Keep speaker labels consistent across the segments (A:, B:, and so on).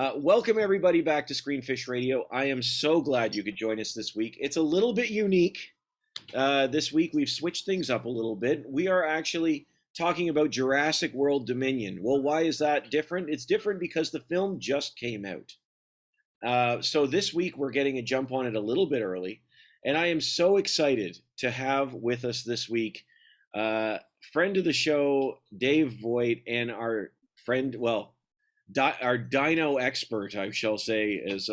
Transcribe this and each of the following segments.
A: Welcome everybody back to Screenfish Radio. I am so glad you could join us this week. It's a little bit unique. This week we've switched things up a little bit. We are actually talking about Jurassic World Dominion. Well, why is that different? It's different because the film just came out. So this week we're getting a jump on it a little bit early. And I am so excited to have with us this week friend of the show, Dave Voigt, and our friend, our dino expert, I shall say, is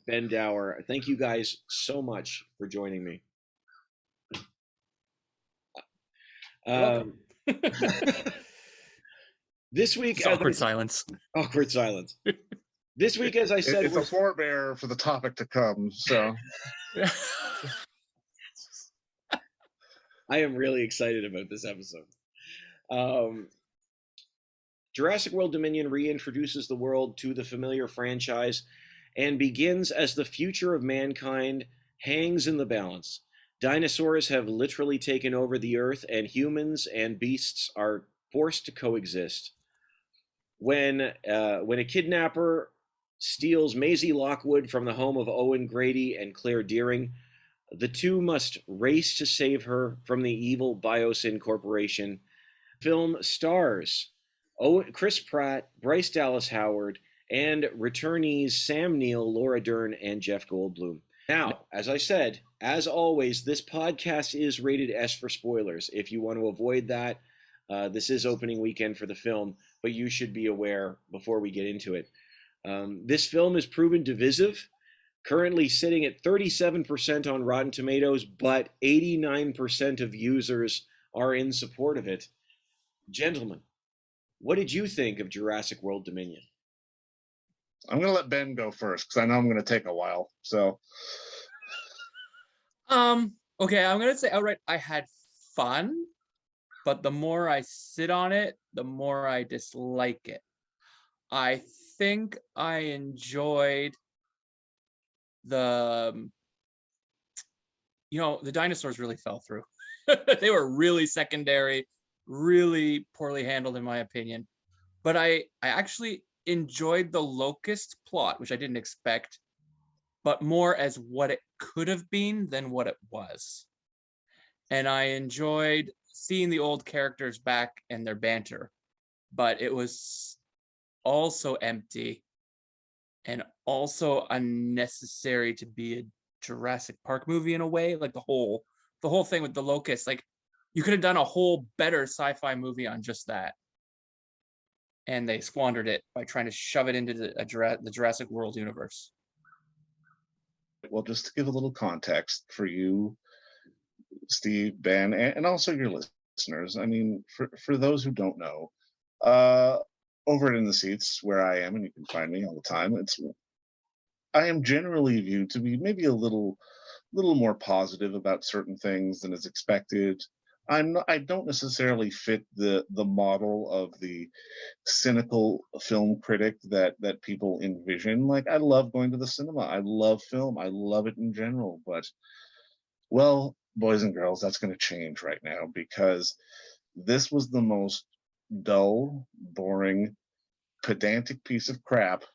A: Ben Dower. Thank you guys so much for joining me. This week,
B: awkward silence.
A: Awkward silence. This week, as I said,
C: it's a forebear for the topic to come. So,
A: I am really excited about this episode. Jurassic World Dominion reintroduces the world to the familiar franchise and begins as the future of mankind hangs in the balance. Dinosaurs have literally taken over the earth, and humans and beasts are forced to coexist. When a kidnapper steals Maisie Lockwood from the home of Owen Grady and Claire Deering, the two must race to save her from the evil Biosyn Corporation. Film stars Chris Pratt, Bryce Dallas Howard, and returnees Sam Neill, Laura Dern, and Jeff Goldblum. Now, as I said, as always, this podcast is rated S for spoilers. If you want to avoid that, this is opening weekend for the film, but you should be aware before we get into it. This film is proven divisive, currently sitting at 37% on Rotten Tomatoes, but 89% of users are in support of it. Gentlemen, what did you think of Jurassic World Dominion?
C: I'm going to let Ben go first because I know I'm going to take a while. So,
B: okay, I'm going to say outright I had fun, but the more I sit on it, the more I dislike it. I think I enjoyed the dinosaurs really fell through. They were really secondary, really poorly handled in my opinion. But I actually enjoyed the locust plot, which I didn't expect, but more as what it could have been than what it was. And I enjoyed seeing the old characters back and their banter, but it was also empty and also unnecessary to be a Jurassic Park movie in a way. Like the whole thing with the locust, like you could have done a whole better sci-fi movie on just that. And they squandered it by trying to shove it into the Jurassic World universe.
C: Well, just to give a little context for you, Steve, Ben, and also your listeners. I mean, for those who don't know, over in the seats where I am, and you can find me all the time, I am generally viewed to be maybe a little more positive about certain things than is expected. I don't necessarily fit the model of the cynical film critic that people envision. Like, I love going to the cinema. I love film. I love it in general. But, well, boys and girls, that's going to change right now because this was the most dull, boring, pedantic piece of crap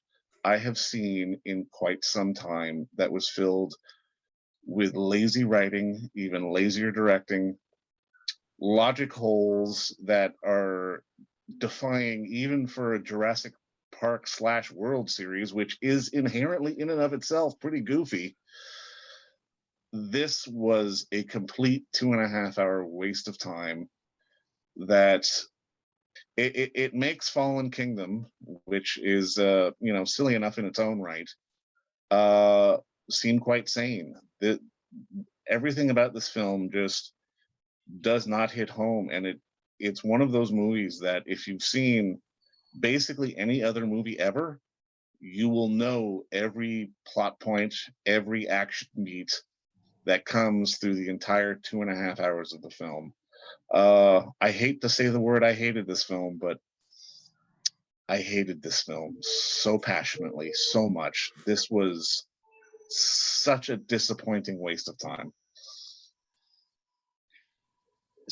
C: I have seen in quite some time that was filled with lazy writing, even lazier directing, logic holes that are defying even for a Jurassic Park / World series, which is inherently in and of itself pretty goofy. This was a complete 2.5 hour waste of time that it makes Fallen Kingdom, which is silly enough in its own right, seem quite sane. Everything about this film just does not hit home, and it's one of those movies that if you've seen basically any other movie ever, you will know every plot point, every action beat that comes through the entire 2.5 hours of the film. I hate to say the word I hated this film, but I hated this film so passionately, so much. This was such a disappointing waste of time.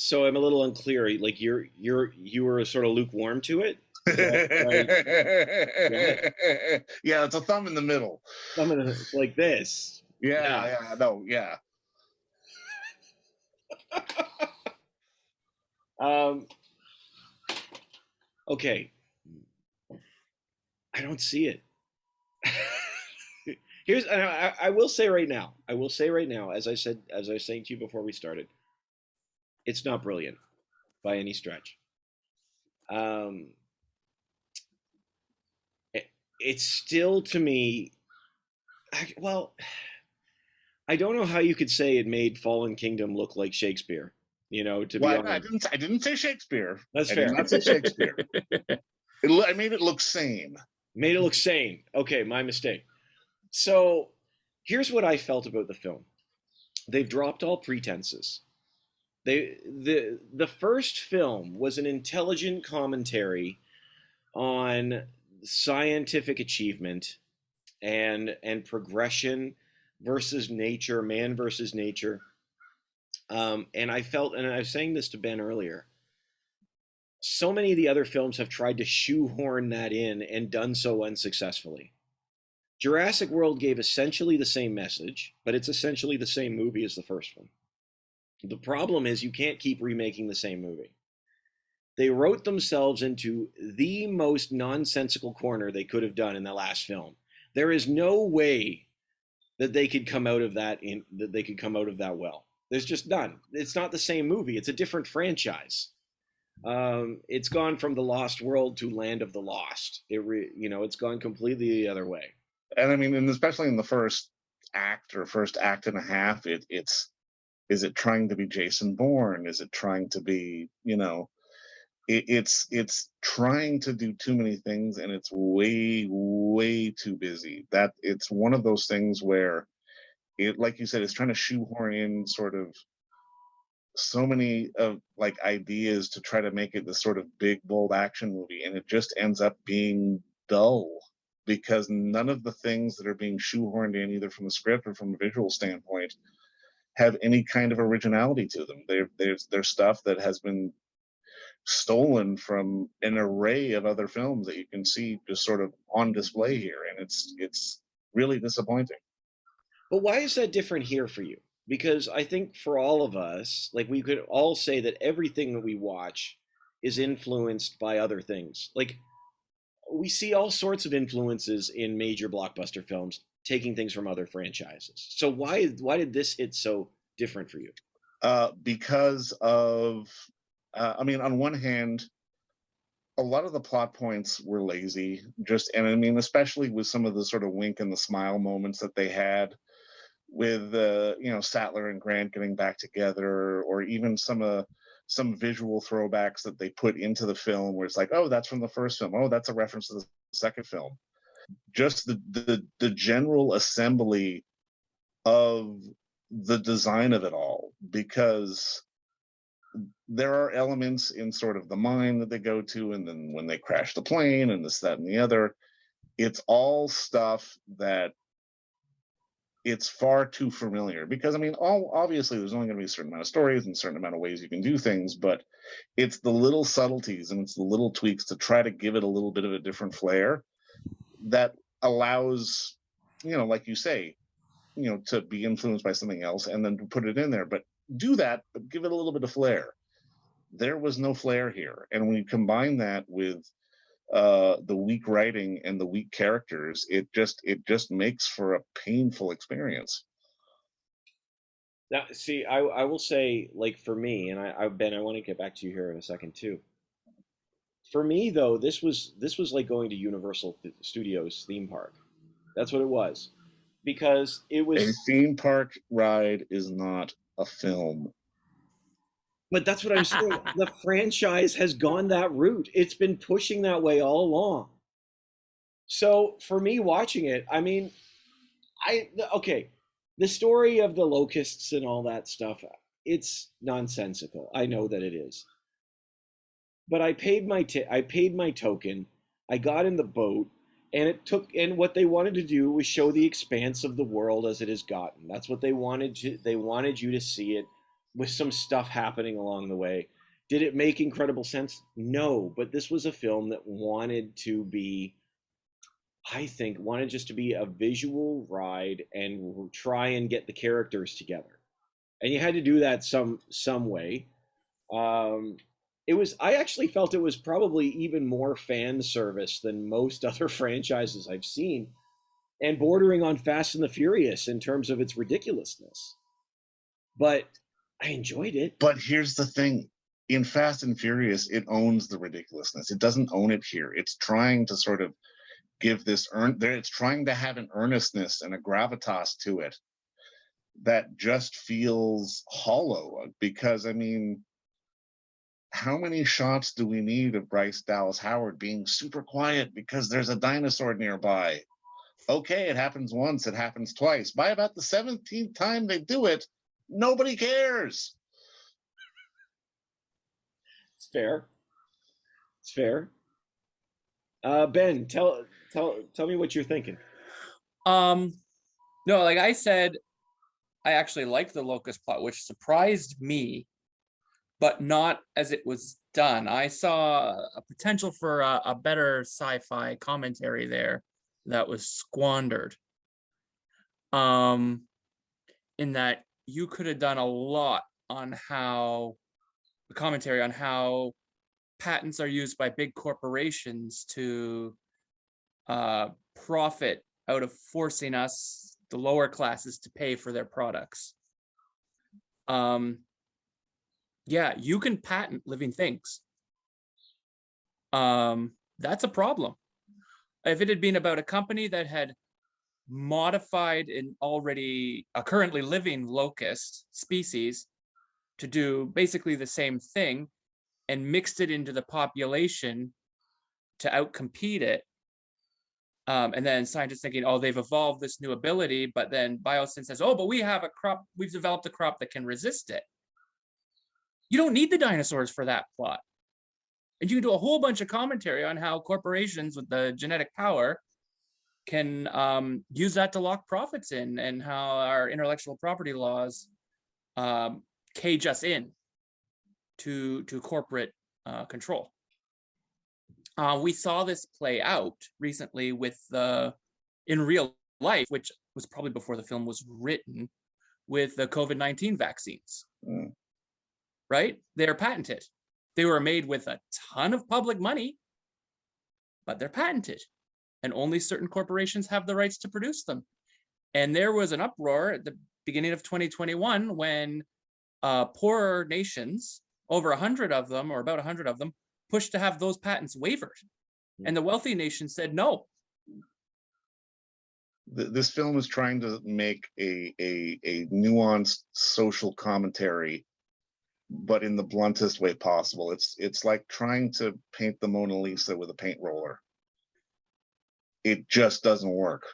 A: So I'm a little unclear. Like you were sort of lukewarm to it. Is that right?
C: Yeah, it's a thumb in the middle.
A: It's like this.
C: Yeah, no, yeah.
A: Okay. I don't see it. I will say right now. I will say right now, as I was saying to you before we started, it's not brilliant by any stretch. It's still to me. Well, I don't know how you could say it made Fallen Kingdom look like Shakespeare. To be honest,
C: I didn't say Shakespeare.
A: That's fair.
C: I did not say Shakespeare. I made it look sane.
A: Made it look sane. Okay, my mistake. So, here's what I felt about the film. They've dropped all pretenses. The first film was an intelligent commentary on scientific achievement and progression versus nature, man versus nature. And I felt, and I was saying this to Ben earlier, so many of the other films have tried to shoehorn that in and done so unsuccessfully. Jurassic World gave essentially the same message, but it's essentially the same movie as the first one. The problem is you can't keep remaking the same movie. They wrote themselves into the most nonsensical corner they could have done in the last film. There is no way that they could come out of that well. There's just none. It's not the same movie. It's a different franchise. It's gone from the Lost World to Land of the Lost. It's gone completely the other way.
C: And I mean, and especially in the first act or first act and a half, is it trying to be Jason Bourne? Is it trying to be, it's trying to do too many things, and it's way too busy. That it's one of those things where it, like you said, it's trying to shoehorn in sort of so many of like ideas to try to make it this sort of big bold action movie, and it just ends up being dull because none of the things that are being shoehorned in, either from the script or from a visual standpoint, have any kind of originality to them. They're stuff that has been stolen from an array of other films that you can see just sort of on display here, and it's really disappointing.
A: But why is that different here for you? Because I think for all of us, like we could all say that everything that we watch is influenced by other things. Like we see all sorts of influences in major blockbuster films taking things from other franchises. So why did this hit so different for you?
C: Because of, I mean, on one hand, a lot of the plot points were lazy. And I mean, especially with some of the sort of wink and the smile moments that they had with, Sattler and Grant getting back together, or even some visual throwbacks that they put into the film where it's like, oh, that's from the first film. Oh, that's a reference to the second film. Just the general assembly of the design of it all, because there are elements in sort of the mine that they go to, and then when they crash the plane and this, that, and the other, it's all stuff that it's far too familiar. Because I mean, obviously there's only going to be a certain amount of stories and a certain amount of ways you can do things, but it's the little subtleties and it's the little tweaks to try to give it a little bit of a different flair that allows, like you say, to be influenced by something else and then to put it in there. But do that, but give it a little bit of flair. There was no flair here. And when you combine that with the weak writing and the weak characters, it just makes for a painful experience.
A: Now, see, I will say, like for me, and Ben, I want to get back to you here in a second too. For me, though, this was like going to Universal Studios theme park. That's what it was, because it was
C: a theme park ride is not a film.
A: But that's what I'm saying. The franchise has gone that route. It's been pushing that way all along. So for me watching it, I mean, the story of the locusts and all that stuff, it's nonsensical. I know that it is. But I paid my token. I got in the boat, and what they wanted to do was show the expanse of the world as it has gotten. That's what they wanted you to see it with some stuff happening along the way. Did it make incredible sense? No, but this was a film that wanted to be, I think, wanted just to be a visual ride and try and get the characters together. And you had to do that some way. It was, I actually felt it was probably even more fan service than most other franchises I've seen, and bordering on Fast and the Furious in terms of its ridiculousness. But I enjoyed it.
C: But here's the thing. In Fast and Furious, it owns the ridiculousness. It doesn't own it here. It's trying to sort of give this it's trying to have an earnestness and a gravitas to it that just feels hollow. Because, I mean, how many shots do we need of Bryce Dallas Howard being super quiet because there's a dinosaur nearby? Okay, it happens once, it happens twice. By about the 17th time they do it, nobody cares.
A: It's fair. It's fair. Ben, tell me what you're thinking.
B: No, like I said, I actually liked the Locust plot, which surprised me, but not as it was done. I saw a potential for a better sci-fi commentary there that was squandered. In that you could have done a lot on how the commentary on how patents are used by big corporations to profit out of forcing us, the lower classes, to pay for their products. Yeah, you can patent living things. That's a problem. If it had been about a company that had modified an already a currently living locust species to do basically the same thing and mixed it into the population to outcompete it, and then scientists thinking, oh, they've evolved this new ability, but then Biosyn says, oh, but we've developed a crop that can resist it. You don't need the dinosaurs for that plot. And you can do a whole bunch of commentary on how corporations with the genetic power can use that to lock profits in, and how our intellectual property laws cage us in to corporate control. We saw this play out recently with in real life, which was probably before the film was written, with the COVID-19 vaccines. Right? They're patented. They were made with a ton of public money, but they're patented. And only certain corporations have the rights to produce them. And there was an uproar at the beginning of 2021 when poorer nations, over 100 of them, or about 100 of them, pushed to have those patents waived. And the wealthy nations said no.
C: This film is trying to make a nuanced social commentary, but in the bluntest way possible. It's like trying to paint the Mona Lisa with a paint roller. It just doesn't work.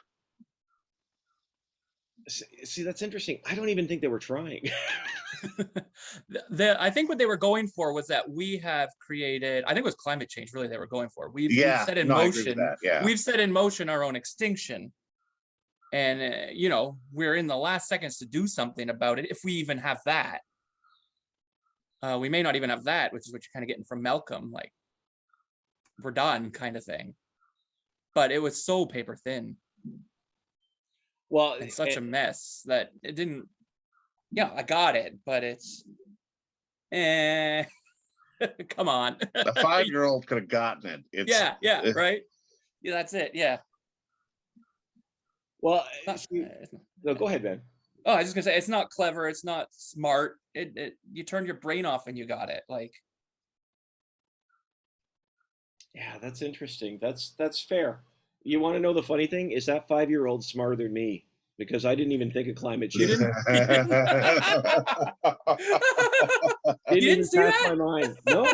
A: See, that's interesting. I don't even think they were trying.
B: I think what they were going for was that we have created, I think it was climate change really they were going for. We've set in motion. We've set in motion our own extinction. And, you know, we're in the last seconds to do something about it, if we even have that. We may not even have that, which is what you're kind of getting from Malcolm, like, we're done kind of thing. But it was so paper thin.
A: Well,
B: it's such a mess that it didn't. Yeah, I got it, but it's. Come on.
C: A 5-year-old could have gotten it.
B: Yeah, right. Yeah, that's it. Yeah.
A: Well, no, go ahead, Ben.
B: Oh, I was just gonna say it's not clever. It's not smart. You turned your brain off and you got it. Like.
A: Yeah, that's interesting. That's fair. You want to know the funny thing? Is that 5-year-old smarter than me? Because I didn't even think of climate change.
B: You didn't see
A: pass
B: that?
A: my mind. No.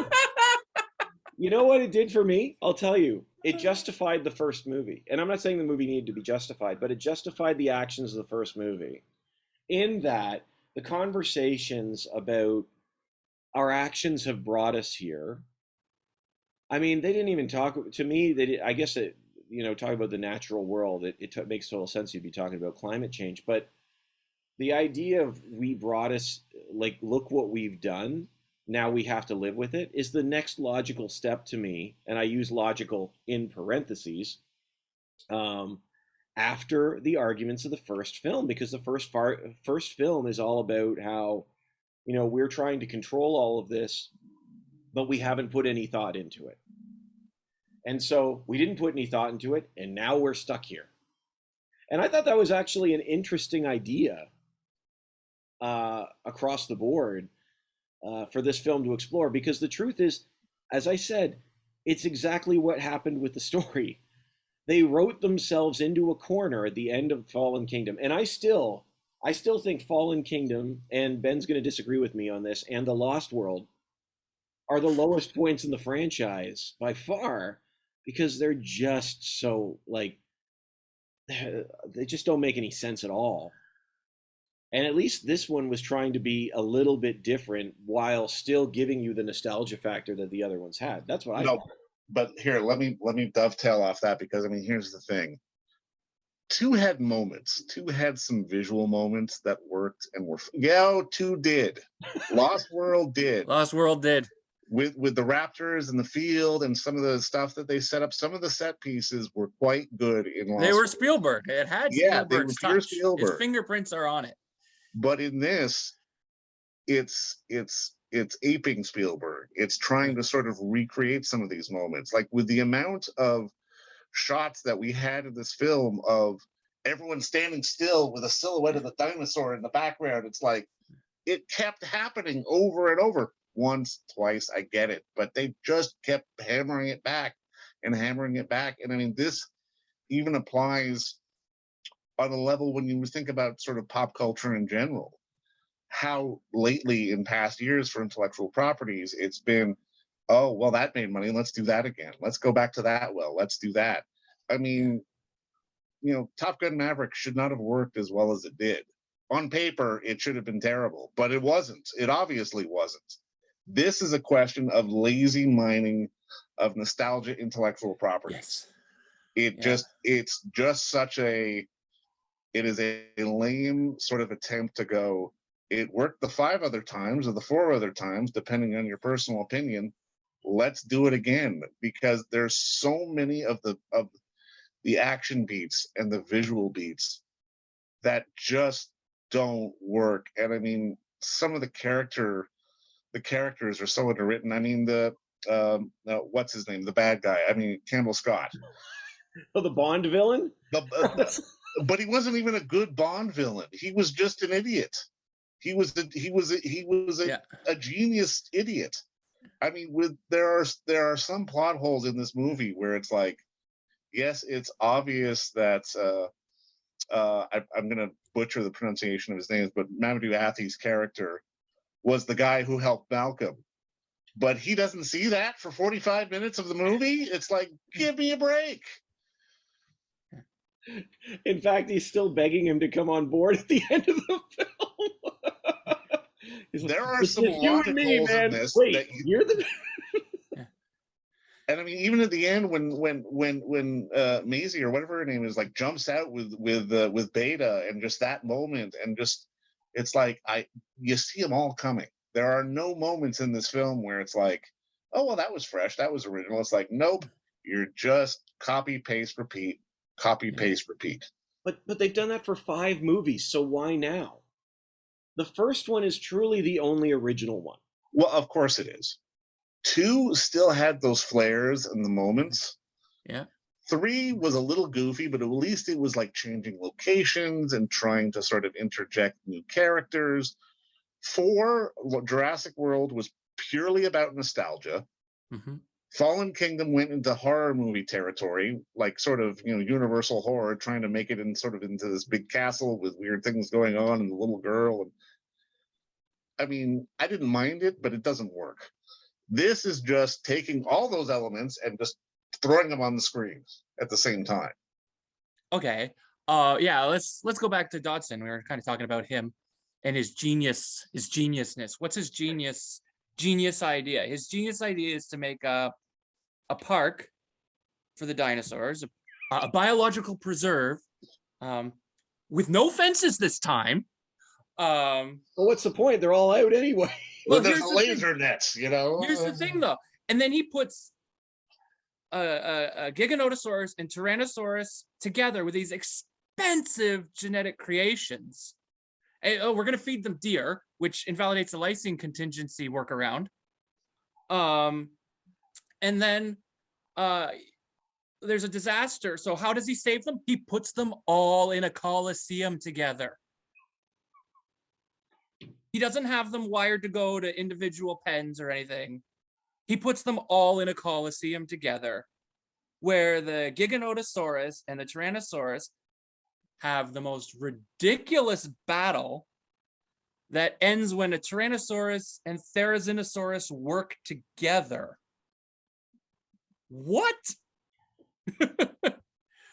A: You know what it did for me? I'll tell you. It justified the first movie. And I'm not saying the movie needed to be justified, but it justified the actions of the first movie. In that, the conversations about our actions have brought us here. I mean, they didn't even talk to me. I guess it, talk about the natural world. It makes total sense you'd be talking about climate change, but the idea of we brought us, like, look what we've done, now we have to live with it, is the next logical step to me, and I use logical in parentheses, um, after the arguments of the first film, because the first film is all about how, you know, we're trying to control all of this, but we haven't put any thought into it. And so we didn't put any thought into it, and now we're stuck here. And I thought that was actually an interesting idea across the board for this film to explore, because the truth is, as I said, it's exactly what happened with the story. They wrote themselves into a corner at the end of Fallen Kingdom. And I still think Fallen Kingdom, and Ben's going to disagree with me on this, and The Lost World are the lowest points in the franchise by far, because they're just so, like, they just don't make any sense at all. And at least this one was trying to be a little bit different while still giving you the nostalgia factor that the other ones had. That's what I thought.
C: But here, let me dovetail off that, because I mean, here's the thing. Two had moments. Two had some visual moments that worked and were, two did. Lost World did.
B: Lost World did.
C: With the Raptors and the field and some of the stuff that they set up, some of the set pieces were quite good in Lost
B: They were
C: World.
B: Spielberg. It had Spielberg's touch. His fingerprints are on it.
C: But in this, it's aping Spielberg. It's trying to sort of recreate some of these moments. Like with the amount of shots that we had in this film of everyone standing still with a silhouette of the dinosaur in the background, it's like it kept happening over and over. Once, twice, I get it. But they just kept hammering it back and hammering it back. And I mean, this even applies on a level when you think about sort of pop culture in general. How lately in past years for intellectual properties, it's been, oh, well, that made money. Let's do that again. Let's go back to that. Well, let's do that. I mean, you know, Top Gun Maverick should not have worked as well as it did. On paper, it should have been terrible, but it wasn't. It obviously wasn't. This is a question of lazy mining of nostalgia intellectual properties. Yes. It's just such a, it is a lame sort of attempt to go, it worked the 5 other times or the 4 other times, depending on your personal opinion. Let's do it again, because there's so many of the action beats and the visual beats that just don't work. And I mean, some of the characters are so underwritten. I mean, what's his name? The bad guy. I mean, Campbell Scott.
A: Oh, the Bond villain?
C: But he wasn't even a good Bond villain. He was just an idiot. He was a genius idiot. I mean, there are some plot holes in this movie where it's like, yes, it's obvious that I'm going to butcher the pronunciation of his names, but Mamadou Athi's character was the guy who helped Malcolm. But he doesn't see that for 45 minutes of the movie. It's like, give me a break.
A: In fact, he's still begging him to come on board at the end of the film.
C: There are some logic holes in this.
A: Wait, you're the...
C: And I mean, even at the end, when Maisie or whatever her name is, like, jumps out with Beta, and just that moment, and just, it's like you see them all coming. There are no moments in this film where it's like, oh, well, that was fresh, that was original. It's like, nope, you're just copy paste repeat, copy paste repeat.
A: But they've done that for 5 movies, so why now? The first one is truly the only original one.
C: Well, of course it is. 2 still had those flares and the moments.
B: Yeah.
C: 3 was a little goofy, but at least it was like changing locations and trying to sort of interject new characters. 4, Jurassic World, was purely about nostalgia.
B: Mm-hmm.
C: Fallen Kingdom went into horror movie territory, like sort of, you know, Universal horror, trying to make it in sort of into this big castle with weird things going on and the little girl. And I mean, I didn't mind it, but it doesn't work. This is just taking all those elements and just throwing them on the screen at the same time.
B: Okay. Yeah, let's go back to Dodson. We were kind of talking about him and his geniusness. What's his genius idea? His genius idea is to make a park for the dinosaurs, a biological preserve, with no fences this time, Um,
A: Well, what's the point? They're all out anyway.
C: Well,
B: well,
C: there's
B: here's
C: the
B: the thing.
C: laser nets, you know.
B: Here's the thing, though. And then he puts a Giganotosaurus and Tyrannosaurus together with these expensive genetic creations. And, oh, we're going to feed them deer, which invalidates the lysine contingency workaround. And then there's a disaster. So how does he save them? He puts them all in a coliseum together. He doesn't have them wired to go to individual pens or anything. He puts them all in a coliseum together, where the Giganotosaurus and the Tyrannosaurus have the most ridiculous battle that ends when a Tyrannosaurus and Therizinosaurus work together. What?
C: And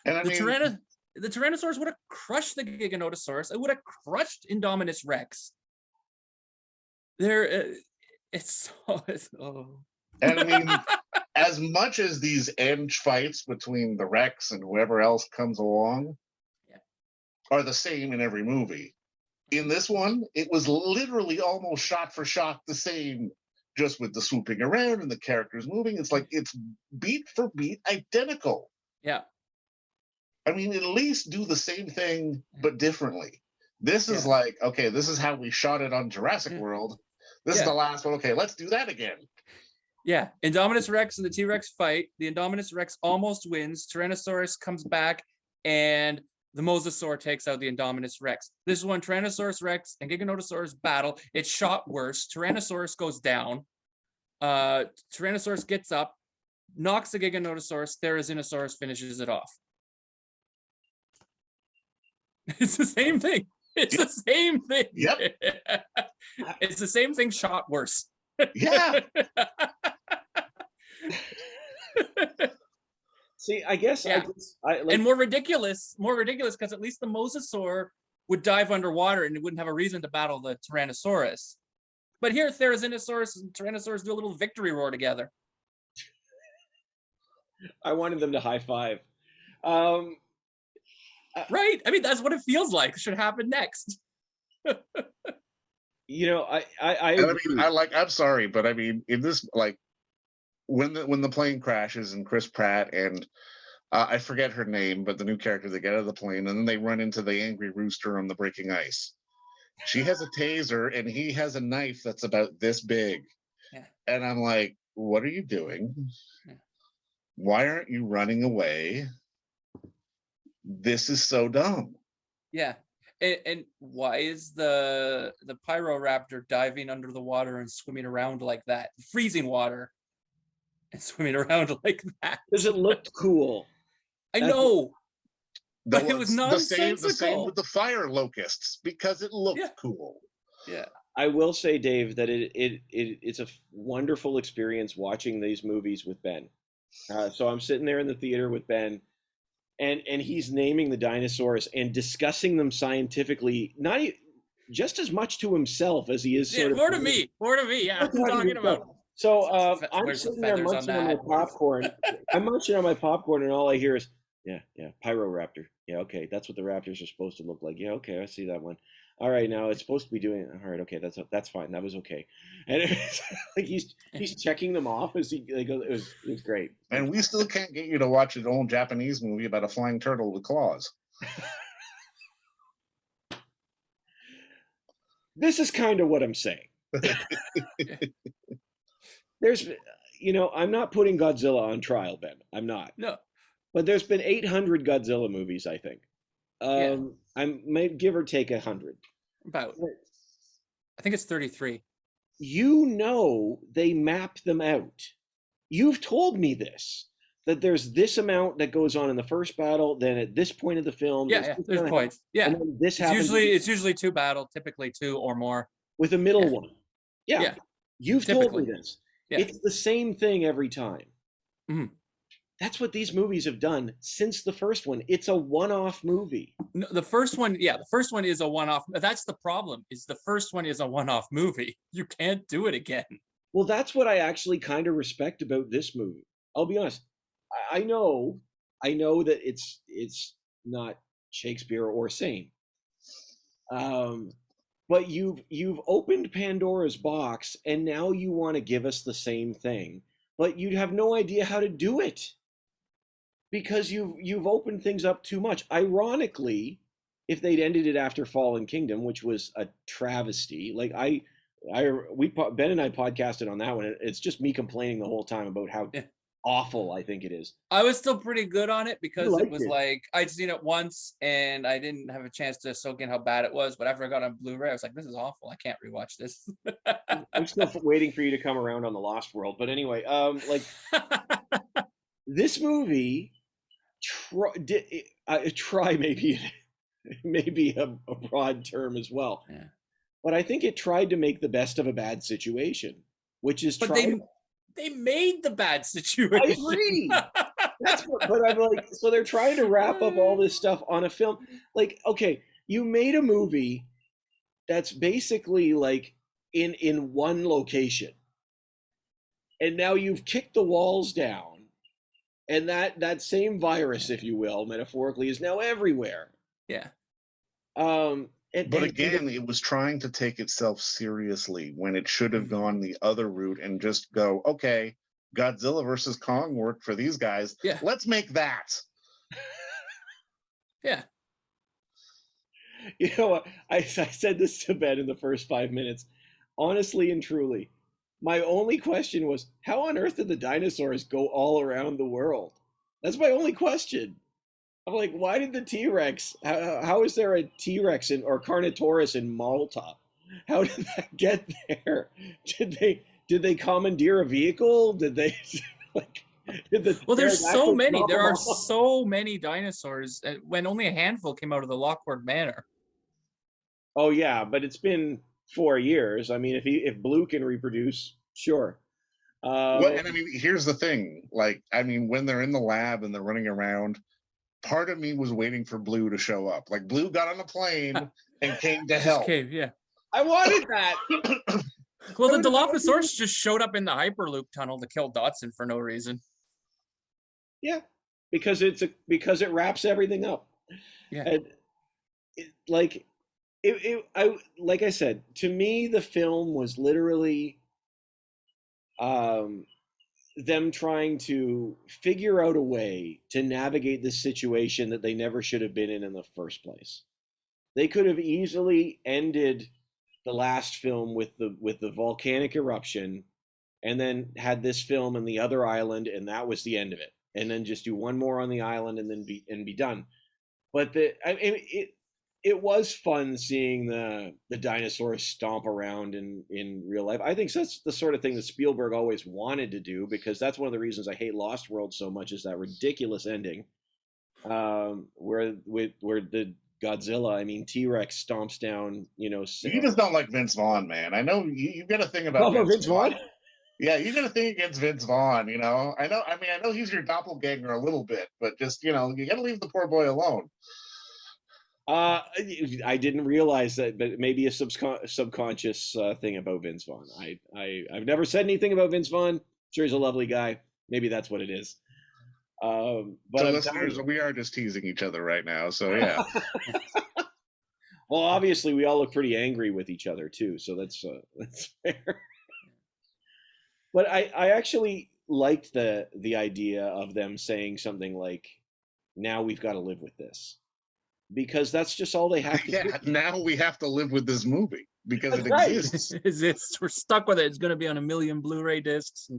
C: I mean,
B: The Tyrannosaurus would have crushed the Giganotosaurus. It would have crushed Indominus Rex. It's oh.
C: and I mean, as much as these end fights between the Rex and whoever else comes along are the same in every movie, in this one, it was literally almost shot for shot the same, just with the swooping around and the characters moving. It's like it's beat for beat identical.
B: Yeah.
C: I mean, at least do the same thing, but differently. This is like, okay, this is how we shot it on Jurassic World. This is the last one. Okay, let's do that again.
B: Yeah. Indominus Rex and the T-Rex fight. The Indominus Rex almost wins. Tyrannosaurus comes back, and the Mosasaur takes out the Indominus Rex. This is when Tyrannosaurus Rex and Giganotosaurus battle. It's shot worse. Tyrannosaurus goes down. Tyrannosaurus gets up, knocks the Giganotosaurus. Therizinosaurus finishes it off. It's the same thing. It's the same thing.
C: Yep.
B: It's the same thing shot worse.
C: Yeah.
A: See, I guess,
B: Yeah. And more ridiculous because at least the Mosasaur would dive underwater and it wouldn't have a reason to battle the Tyrannosaurus. But here, Therizinosaurus and Tyrannosaurus do a little victory roar together.
A: I wanted them to high five.
B: Right? I mean, that's what it feels like. It should happen next.
A: You know, I
C: mean, I'm sorry, but I mean, in this, like, when the plane crashes and Chris Pratt and I forget her name, but the new character, they get out of the plane and then they run into the angry rooster on the breaking ice. She has a taser and he has a knife that's about this big.
B: Yeah.
C: And I'm like, what are you doing?
B: Yeah.
C: Why aren't you running away? This is so dumb.
B: Yeah. And why is the Pyroraptor diving under the water and swimming around like that? Freezing water and swimming around like that.
A: Because it looked cool.
B: I know. But it was nonsensical.
C: The same with the fire locusts, because it looked cool.
B: Yeah.
A: I will say, Dave, that it's a wonderful experience watching these movies with Ben. So I'm sitting there in the theater with Ben, and he's naming the dinosaurs and discussing them scientifically, not just as much to himself as he is sort of
B: more to me. Yeah, I'm talking about.
A: So I'm sitting there munching on my popcorn. I'm munching on my popcorn, and all I hear is, yeah, Pyroraptor. Yeah, okay, that's what the raptors are supposed to look like. Yeah, okay, I see that one. All right, now it's supposed to be doing. All right, okay, that's fine. That was okay. And it's like he's checking them off as he goes. It was great.
C: And we still can't get you to watch an old Japanese movie about a flying turtle with claws.
A: This is kind of what I'm saying. There's, I'm not putting Godzilla on trial, Ben. I'm not.
B: No.
A: But there's been 800 Godzilla movies, I think. I might give or take 100.
B: About. I think it's 33.
A: They map them out. You've told me this, that there's this amount that goes on in the first battle, then at this point of the film.
B: There's points. Yeah.
A: And then this happens.
B: It's usually 2 battles, typically 2 or more.
A: With a middle one. Yeah. You've
B: typically
A: told me this.
B: Yeah.
A: It's the same thing every time.
B: Mm-hmm.
A: That's what these movies have done since the first one. It's a one-off movie.
B: No, the first one is a one-off. That's the problem, is the first one is a one-off movie. You can't do it again.
A: Well, that's what I actually kind of respect about this movie. I'll be honest. I know that it's not Shakespeare or sane. but you've opened Pandora's box, and now you want to give us the same thing, but you have no idea how to do it because you've opened things up too much. Ironically, if they'd ended it after Fallen Kingdom, which was a travesty, like Ben and I podcasted on that one. It's just me complaining the whole time about how awful I think it is.
B: I was still pretty good on it because it was
A: it.
B: like I'd seen it once and I didn't have a chance to soak in how bad it was. But after I got on Blu-ray, I was like, "This is awful. I can't rewatch this."
A: I'm still waiting for you to come around on the Lost World. But anyway, like this movie, try maybe a broad term as well.
B: Yeah.
A: But I think it tried to make the best of a bad situation, which is
B: they made the bad situation.
A: I agree. But I'm like, so they're trying to wrap up all this stuff on a film. Like, okay, you made a movie that's basically like in one location, and now you've kicked the walls down, and that same virus, if you will, metaphorically, is now everywhere.
B: Yeah.
C: But again, it was trying to take itself seriously when it should have gone the other route and just go, okay, Godzilla versus Kong worked for these guys.
B: Yeah.
C: Let's make that.
B: Yeah.
A: You know, I said this to Ben in the first 5 minutes. Honestly and truly, my only question was, how on earth did the dinosaurs go all around the world? That's my only question. I'm like, why did the T-Rex, how is there a T-Rex or Carnotaurus in Malta? How did that get there? Did they commandeer a vehicle? Did they like
B: well, there's so many. There are so many dinosaurs when only a handful came out of the Lockwood Manor.
A: Oh yeah, but it's been 4 years. I mean, if Blue can reproduce, sure.
C: And I mean, here's the thing. Like, I mean, when they're in the lab and they're running around, part of me was waiting for Blue to show up. Like, Blue got on a plane and came to help.
B: Yeah.
A: I wanted that.
B: Well, the Dilophosaurus just showed up in the Hyperloop tunnel to kill Dotson for no reason.
A: Yeah, because it wraps everything up.
B: Yeah.
A: And like I said, to me, the film was literally them trying to figure out a way to navigate this situation that they never should have been in the first place. They could have easily ended the last film with the volcanic eruption, and then had this film in the other island, and that was the end of it. And then just do one more on the island, and then be done. But it was fun seeing the dinosaurs stomp around in real life. I think that's the sort of thing that Spielberg always wanted to do, because that's one of the reasons I hate Lost World so much, is that ridiculous ending, where the Godzilla, I mean T-Rex, stomps down. You
C: just don't like Vince Vaughn, man. I know you've got a thing about
A: Vince Vaughn.
C: Yeah, you got a thing against Vince Vaughn. I know. I mean, I know he's your doppelganger a little bit, but just you got to leave the poor boy alone.
A: I didn't realize that, but maybe a subconscious thing about Vince Vaughn. I've never said anything about Vince Vaughn. Sure, he's a lovely guy. Maybe that's what it is. But
C: so listeners, we are just teasing each other right now. So yeah.
A: Well, obviously, we all look pretty angry with each other too. So that's fair. But I actually liked the idea of them saying something like, "Now we've got to live with this." Because that's just all they have to do.
C: Now we have to live with this movie because
A: That's
C: it
A: right.
C: exists.
B: We're stuck with it. It's going to be on 1 million Blu-ray discs.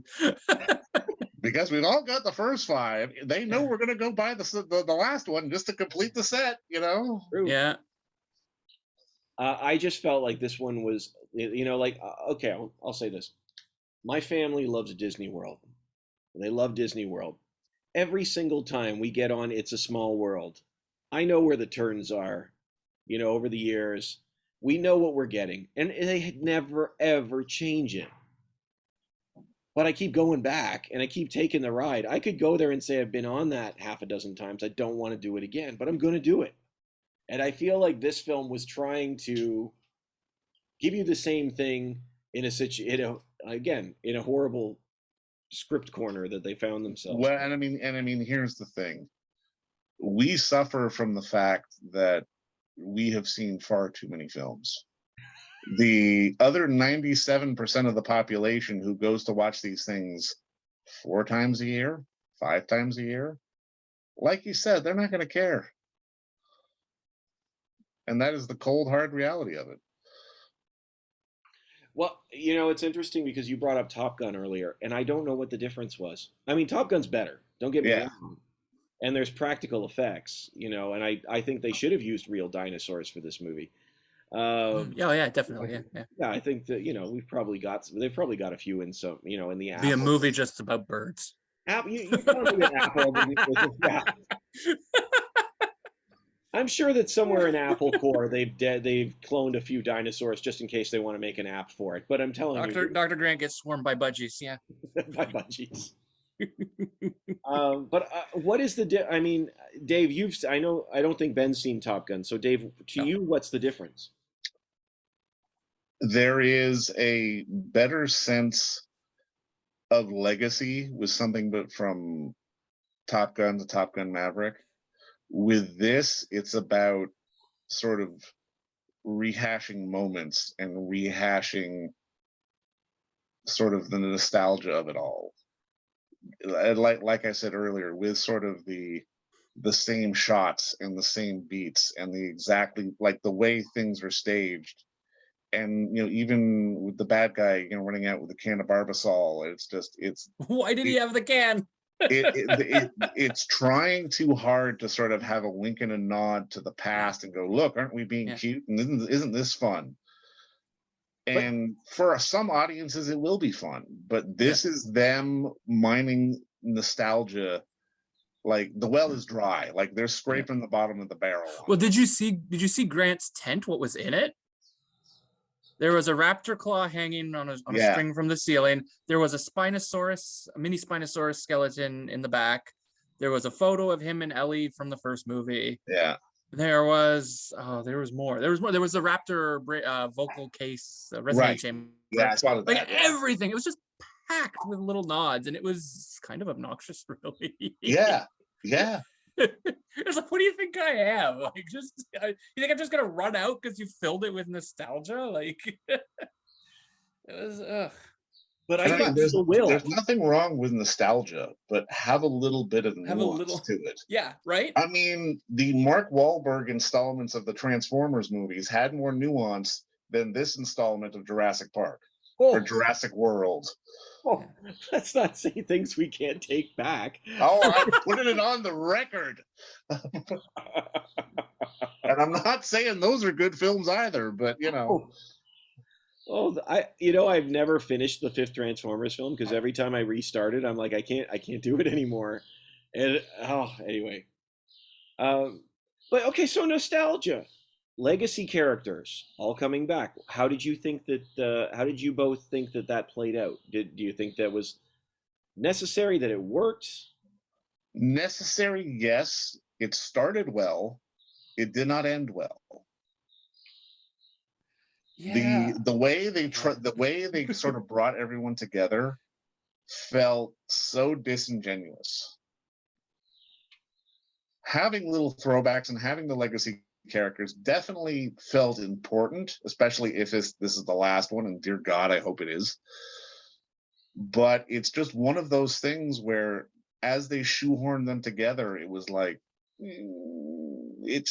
C: Because we've all got the first 5. They know we're going to go buy the last one just to complete the set,
A: True.
B: Yeah.
A: I just felt like this one was, okay, I'll say this. My family loves Disney World. They love Disney World. Every single time we get on It's a Small World, I know where the turns are, over the years. We know what we're getting, and they never, ever change it. But I keep going back, and I keep taking the ride. I could go there and say I've been on that half a dozen times. I don't want to do it again, but I'm going to do it. And I feel like this film was trying to give you the same thing in a horrible script corner that they found themselves.
C: Well, and I mean, here's the thing. We suffer from the fact that we have seen far too many films. The other 97% of the population who goes to watch these things 4 times a year, 5 times a year, like you said, they're not going to care. And that is the cold, hard reality of it.
A: Well, you know, it's interesting because you brought up Top Gun earlier, and I don't know what the difference was. I mean, Top Gun's better. Don't get me
C: Yeah.
A: wrong. And there's practical effects, you know, and I think they should have used real dinosaurs for this movie.
B: Yeah, definitely. Yeah.
A: Yeah, I think that, you know, they've probably got a few in some, you know, in the
B: Be a
A: Apple.
B: movie just about birds.
A: You probably get Apple. Yeah. I'm sure that somewhere in Apple Core they've cloned a few dinosaurs just in case they want to make an app for it. But I'm telling you,
B: Dr. Grant gets swarmed by budgies. Yeah.
A: by budgies. But what is I mean, Dave, I don't think Ben's seen Top Gun. So Dave, to you, what's the difference?
C: There is a better sense of legacy with something but from Top Gun to Top Gun Maverick. With this, it's about sort of rehashing moments and rehashing sort of the nostalgia of it all. Like I said earlier, with sort of the same shots and the same beats and the exactly like the way things were staged. And you know, even with the bad guy, you know, running out with a can of Barbasol, it's
B: why did he have the can?
C: It's trying too hard to sort of have a wink and a nod to the past and go, look, aren't we being cute? And isn't this fun? And for some audiences, it will be fun, but this is them mining nostalgia. Like the well is dry, like they're scraping the bottom of the barrel.
B: Well, did you see Grant's tent? What was in it? There was a raptor claw hanging on a string from the ceiling. There was a mini Spinosaurus skeleton in the back. There was a photo of him and Ellie from the first movie.
C: Yeah.
B: There was more. There was the raptor vocal case resonate chamber.
C: Yeah, I saw that.
B: Like everything. It was just packed with little nods, and it was kind of obnoxious, really.
C: Yeah.
B: It's like, what do you think I am? Like, you think I'm just gonna run out because you filled it with nostalgia? Like, it was.
A: But I think there's
C: nothing wrong with nostalgia, but have a little bit of nuance to it.
B: Yeah, right.
C: I mean, the Mark Wahlberg installments of the Transformers movies had more nuance than this installment of Jurassic Park or Jurassic World.
A: Oh, let's not say things we can't take back.
C: Oh, I'm putting it on the record. And I'm not saying those are good films either, but you know.
A: I've never finished the 5th Transformers film because every time I restart it, I'm like, I can't do it anymore. And anyway. But okay, so nostalgia. Legacy characters all coming back. How did you think that? How did you both think that played out? Do you think that was necessary? That it worked?
C: Necessary, yes. It started well. It did not end well.
B: Yeah.
C: The way they sort of brought everyone together felt so disingenuous. Having little throwbacks and having the legacy characters definitely felt important, especially if this is the last one, and dear God, I hope it is. But it's just one of those things where, as they shoehorned them together, it was like it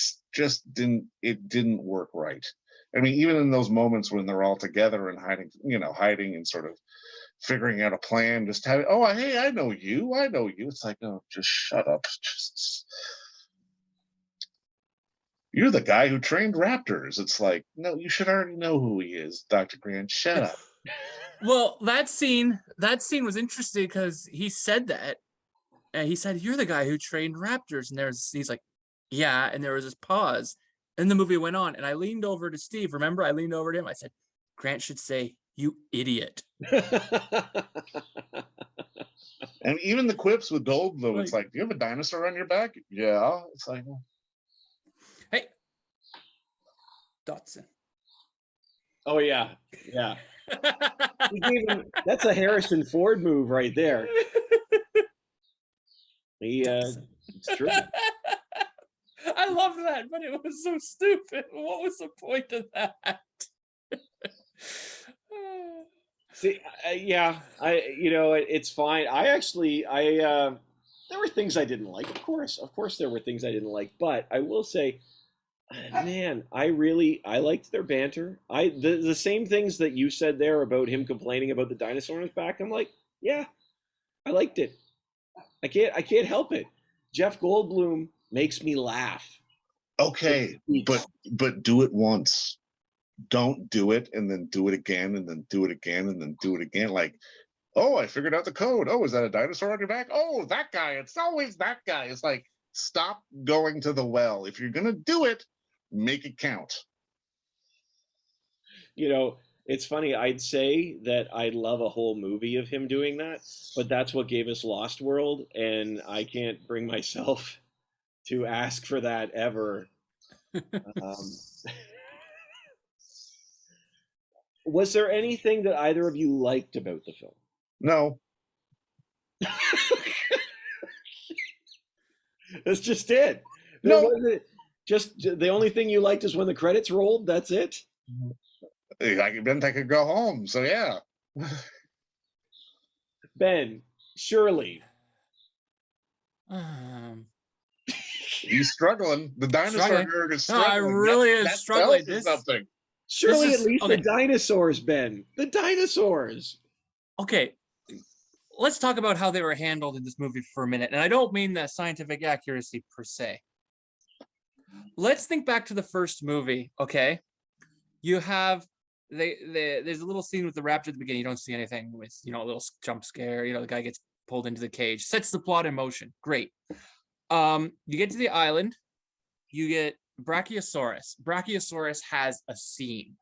C: didn't work right. I mean, even in those moments when they're all together and hiding and sort of figuring out a plan, just having, hey, I know you. It's like, no, just shut up. You're the guy who trained raptors. It's like, no, you should already know who he is, Dr. Grant. Shut up.
B: Well, that scene was interesting because he said that. And he said, you're the guy who trained raptors. And he's like, yeah. And there was this pause. And the movie went on. And I leaned over to Steve. Remember, I leaned over to him. I said, Grant should say, you idiot.
C: And even the quips with Goldblum, it's like, do you have a dinosaur on your back? Yeah. It's like,
B: hey, Dotson.
A: Oh, yeah. That's a Harrison Ford move right there. It's true.
B: I love that, but it was so stupid. What was the point of that?
A: See, yeah, it's fine. There were things I didn't like. Of course, there were things I didn't like. But I will say, man, I liked their banter. The same things that you said there about him complaining about the dinosaur on his back. I'm like, yeah, I liked it. I can't help it. Jeff Goldblum makes me laugh.
C: Okay, but do it once. Don't do it and then do it again and then do it again and then do it again. Like, oh, I figured out the code. Oh, is that a dinosaur on your back? Oh, that guy. It's always that guy. It's like, stop going to the well. If you're gonna do it, make it count.
A: It's funny. I'd say that I'd love a whole movie of him doing that, but that's what gave us Lost World, and I can't bring myself to ask for that ever. Was there anything that either of you liked about the film?
C: No.
A: That's just it. Just the only thing you liked is when the credits rolled. That's it.
C: I could go home. So yeah.
A: Ben, surely.
C: He's struggling. The dinosaur nerd is struggling.
B: No, I really am struggling.
C: Something.
A: Surely at least the dinosaurs, Ben. The dinosaurs.
B: Okay. Let's talk about how they were handled in this movie for a minute. And I don't mean the scientific accuracy per se. Let's think back to the first movie, okay? You have there's a little scene with the raptor at the beginning. You don't see anything with, a little jump scare. The guy gets pulled into the cage. Sets the plot in motion. Great. You get to the island. You get Brachiosaurus. Brachiosaurus has a scene.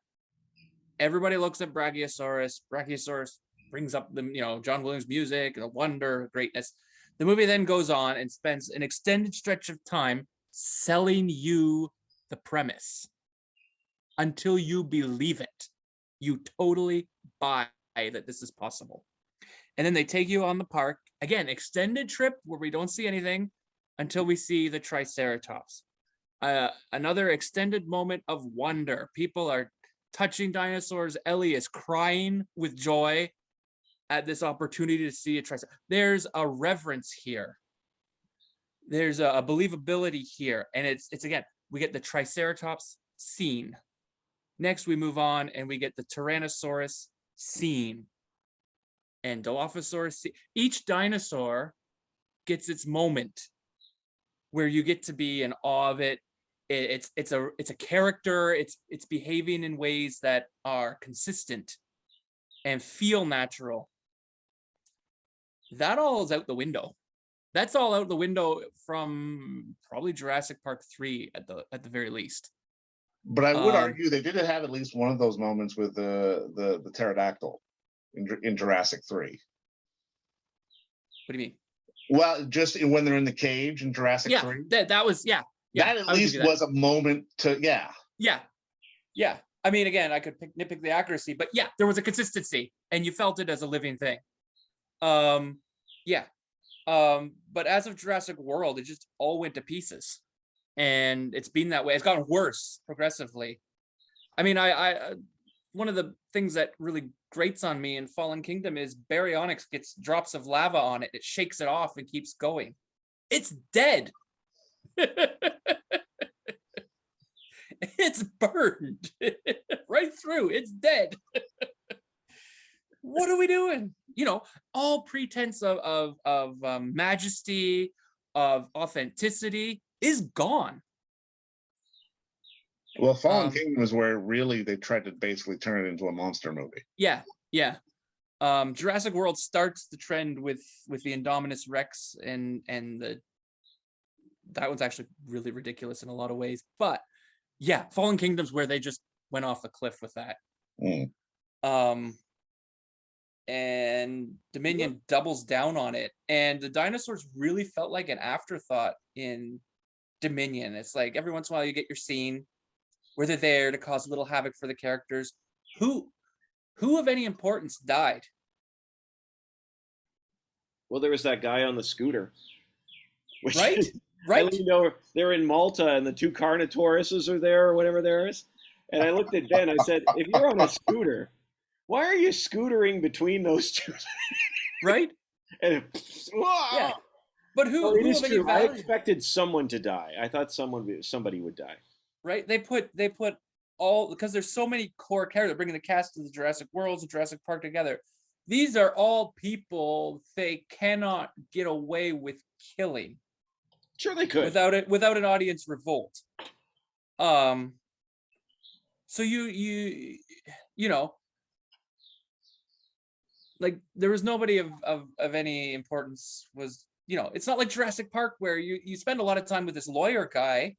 B: Everybody looks at Brachiosaurus. Brachiosaurus brings up the, John Williams music, the wonder, greatness. The movie then goes on and spends an extended stretch of time selling you the premise until you believe it. You totally buy that this is possible. And then they take you on the park. Again, extended trip where we don't see anything until we see the Triceratops. Another extended moment of wonder. People are touching dinosaurs. Ellie is crying with joy at this opportunity to see a Triceratops. There's a reverence here. There's a believability here. And it's again, we get the Triceratops scene. Next, we move on and we get the Tyrannosaurus scene. And Dilophosaurus scene. Each dinosaur gets its moment where you get to be in awe of it. It's a character. It's behaving in ways that are consistent and feel natural. That all is out the window. That's all out the window from probably Jurassic Park 3 at the very least.
C: But I would argue they did have at least one of those moments with the pterodactyl in Jurassic 3.
B: What do you mean?
C: Well, just when they're in the cage in Jurassic 3.
B: That was that
C: at least was a moment to
B: Yeah. I mean, again, I could nitpick the accuracy, but yeah, there was a consistency, and you felt it as a living thing. But as of Jurassic World, it just all went to pieces, and it's been that way. It's gotten worse progressively. I mean, I one of the things that really grates on me in Fallen Kingdom is Baryonyx gets drops of lava on it. It shakes it off and keeps going. It's dead. It's burned right through. It's dead. What are we doing? All pretense of majesty, of authenticity is gone.
C: Well, Fallen Kingdom is where really they tried to basically turn it into a monster movie.
B: Yeah. Jurassic World starts the trend with the Indominus Rex and that one's actually really ridiculous in a lot of ways. But yeah, Fallen Kingdom's where they just went off the cliff with that. And Dominion doubles down on it. And the dinosaurs really felt like an afterthought in Dominion. It's like every once in a while you get your scene where they're there to cause a little havoc for the characters. Who of any importance died?
A: Well, there was that guy on the scooter.
B: Right? Right.
A: They're in Malta and the two Carnotauruses are there or whatever there is. And I looked at Ben, I said, if you're on a scooter, Why are you scootering between those two?
B: Right?
A: And
B: Yeah. But
A: it
B: who
A: is
B: of any
A: true. I
B: value?
A: expected someone to die. I thought somebody would die.
B: Right? They put all, because there's so many core characters, bringing the cast of the Jurassic Worlds and Jurassic Park together. These are all people they cannot get away with killing
A: Sure, they could.
B: without an audience revolt. So you know, like there was nobody of any importance was, you know, it's not like Jurassic Park where you spend a lot of time with this lawyer guy.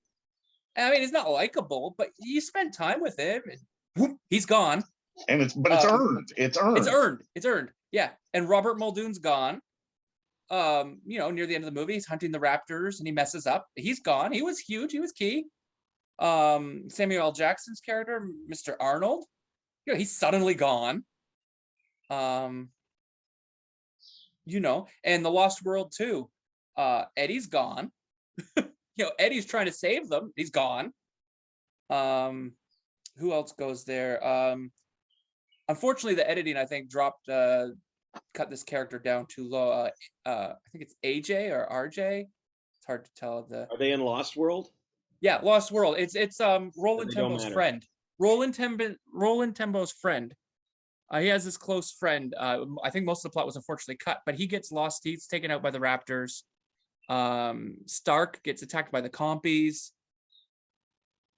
B: I mean, he's not likable, but you spend time with him and whoop, he's gone.
C: And it's earned. It's earned.
B: It's earned. Yeah. And Robert Muldoon's gone. You know, near the end of the movie, he's hunting the raptors and he messes up. He's gone. He was huge. He was key. Samuel L. Jackson's character, Mr. Arnold, you know, he's suddenly gone. You know, and the Lost World too. Eddie's gone. You know, Eddie's trying to save them. He's gone. Who else goes there? Unfortunately, the editing, I think, cut this character down too low. I think it's AJ or RJ. It's hard to tell.
A: Are they in Lost World?
B: Yeah, Lost World. It's Roland Tembo's friend. Roland Tembo's friend. He has this close friend. I think most of the plot was unfortunately cut, but he gets lost. He's taken out by the raptors. Stark gets attacked by the compies.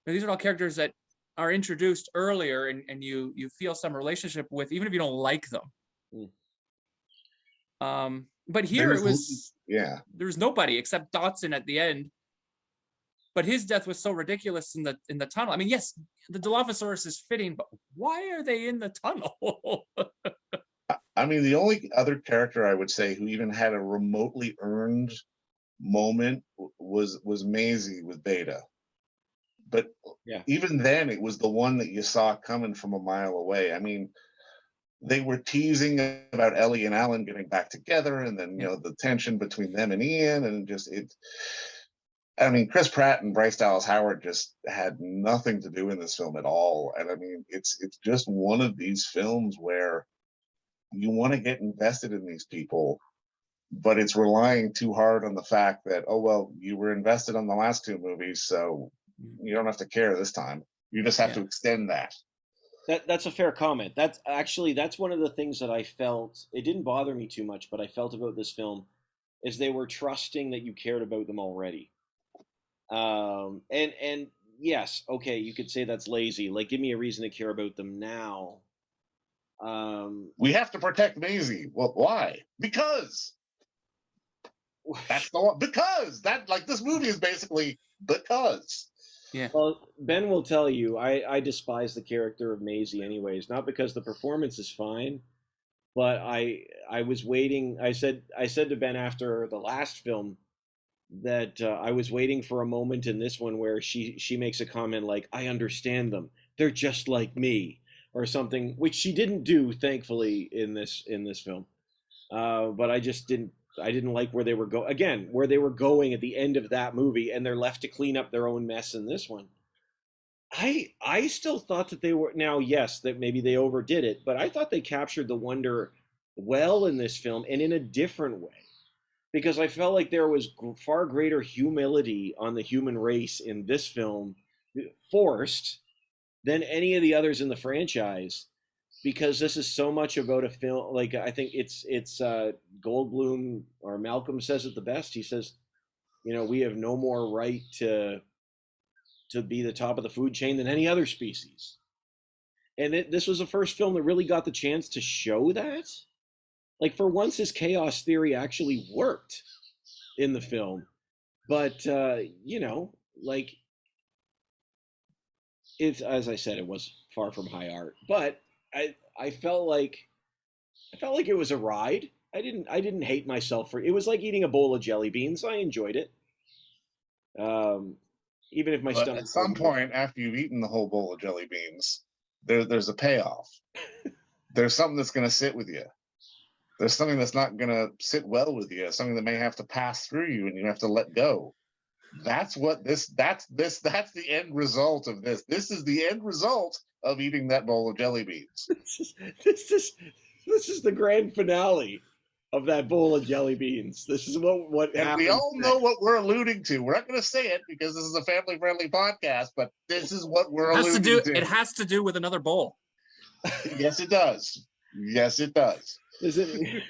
B: Now, these are all characters that are introduced earlier, and you feel some relationship with, even if you don't like them. But here there was nobody except Dotson at the end. But his death was so ridiculous in the tunnel. I mean, yes, the Dilophosaurus is fitting, but why are they in the tunnel?
C: I mean, the only other character I would say who even had a remotely earned moment was Maisie with Beta. But even then, it was the one that you saw coming from a mile away. I mean, they were teasing about Ellie and Alan getting back together, and then you know the tension between them and Ian, and I mean, Chris Pratt and Bryce Dallas Howard just had nothing to do in this film at all. And I mean, it's just one of these films where you want to get invested in these people, but it's relying too hard on the fact that, oh, well, you were invested on the last two movies, so you don't have to care this time. You just have to extend that.
A: That's a fair comment. That's one of the things that I felt, it didn't bother me too much, but I felt about this film is they were trusting that you cared about them already. And yes, okay, you could say that's lazy. Like, give me a reason to care about them now.
C: We have to protect Maisie. Well, why? Because that's the one. Because that, like, this movie is basically because.
B: Yeah.
A: Well, Ben will tell you, I despise the character of Maisie anyways, not because the performance is fine, but I was waiting. I said to Ben after the last film that I was waiting for a moment in this one where she makes a comment like, I understand them. They're just like me, or something, which she didn't do, thankfully, in this film. But I didn't like where they were going at the end of that movie, and they're left to clean up their own mess in this one. I still thought that they were, now, yes, that maybe they overdid it, but I thought they captured the wonder well in this film and in a different way. Because I felt like there was far greater humility on the human race in this film, forced, than any of the others in the franchise. Because this is so much about a film, like I think it's Goldblum or Malcolm says it the best. He says, you know, we have no more right to be the top of the food chain than any other species. And this was the first film that really got the chance to show that. Like, for once, his chaos theory actually worked in the film. But, you know, like, it's, as I said, it was far from high art. But I felt like it was a ride. I didn't hate myself for it. It was like eating a bowl of jelly beans. I enjoyed it. Even if my stomach.
C: At some point, after you've eaten the whole bowl of jelly beans, there's a payoff. There's something that's going to sit with you. There's something that's not going to sit well with you, something that may have to pass through you and you have to let go. That's the end result of this. This is the end result of eating that bowl of jelly beans.
A: This is the grand finale of that bowl of jelly beans. This is what
C: And
A: happens.
C: we all know what we're alluding to. We're not going to say it because this is a family-friendly podcast, but this is what we're alluding to.
B: It has to do with another bowl.
C: Yes, it does. Yes, it does.
A: Is it?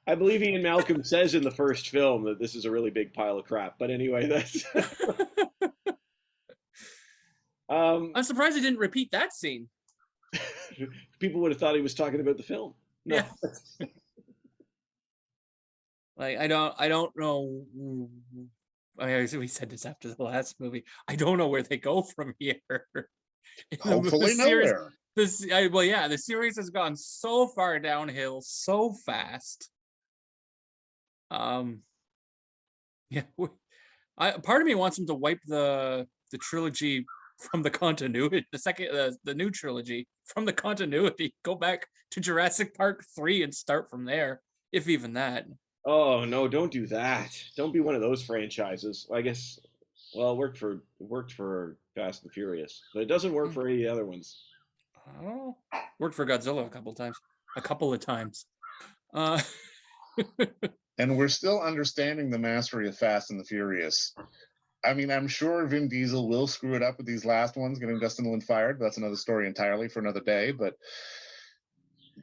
A: I believe Ian Malcolm says in the first film that this is a really big pile of crap. But anyway, that's.
B: I'm surprised he didn't repeat that scene.
A: People would have thought he was talking about the film. No.
B: Yeah. Like I don't know. We said this after the last movie. I don't know where they go from here.
C: Hopefully nowhere.
B: The series has gone so far downhill so fast. Yeah, part of me wants him to wipe the trilogy from the continuity, the new trilogy from the continuity, go back to Jurassic Park 3 and start from there, if even that.
A: Oh no, don't do that. Don't be one of those franchises. I guess, well, it worked for Fast and Furious, but it doesn't work for any of the other ones.
B: Oh, worked for Godzilla a couple of times.
C: And we're still understanding the mastery of Fast and the Furious. I mean, I'm sure Vin Diesel will screw it up with these last ones, getting Dustin Lin fired. But that's another story entirely for another day. But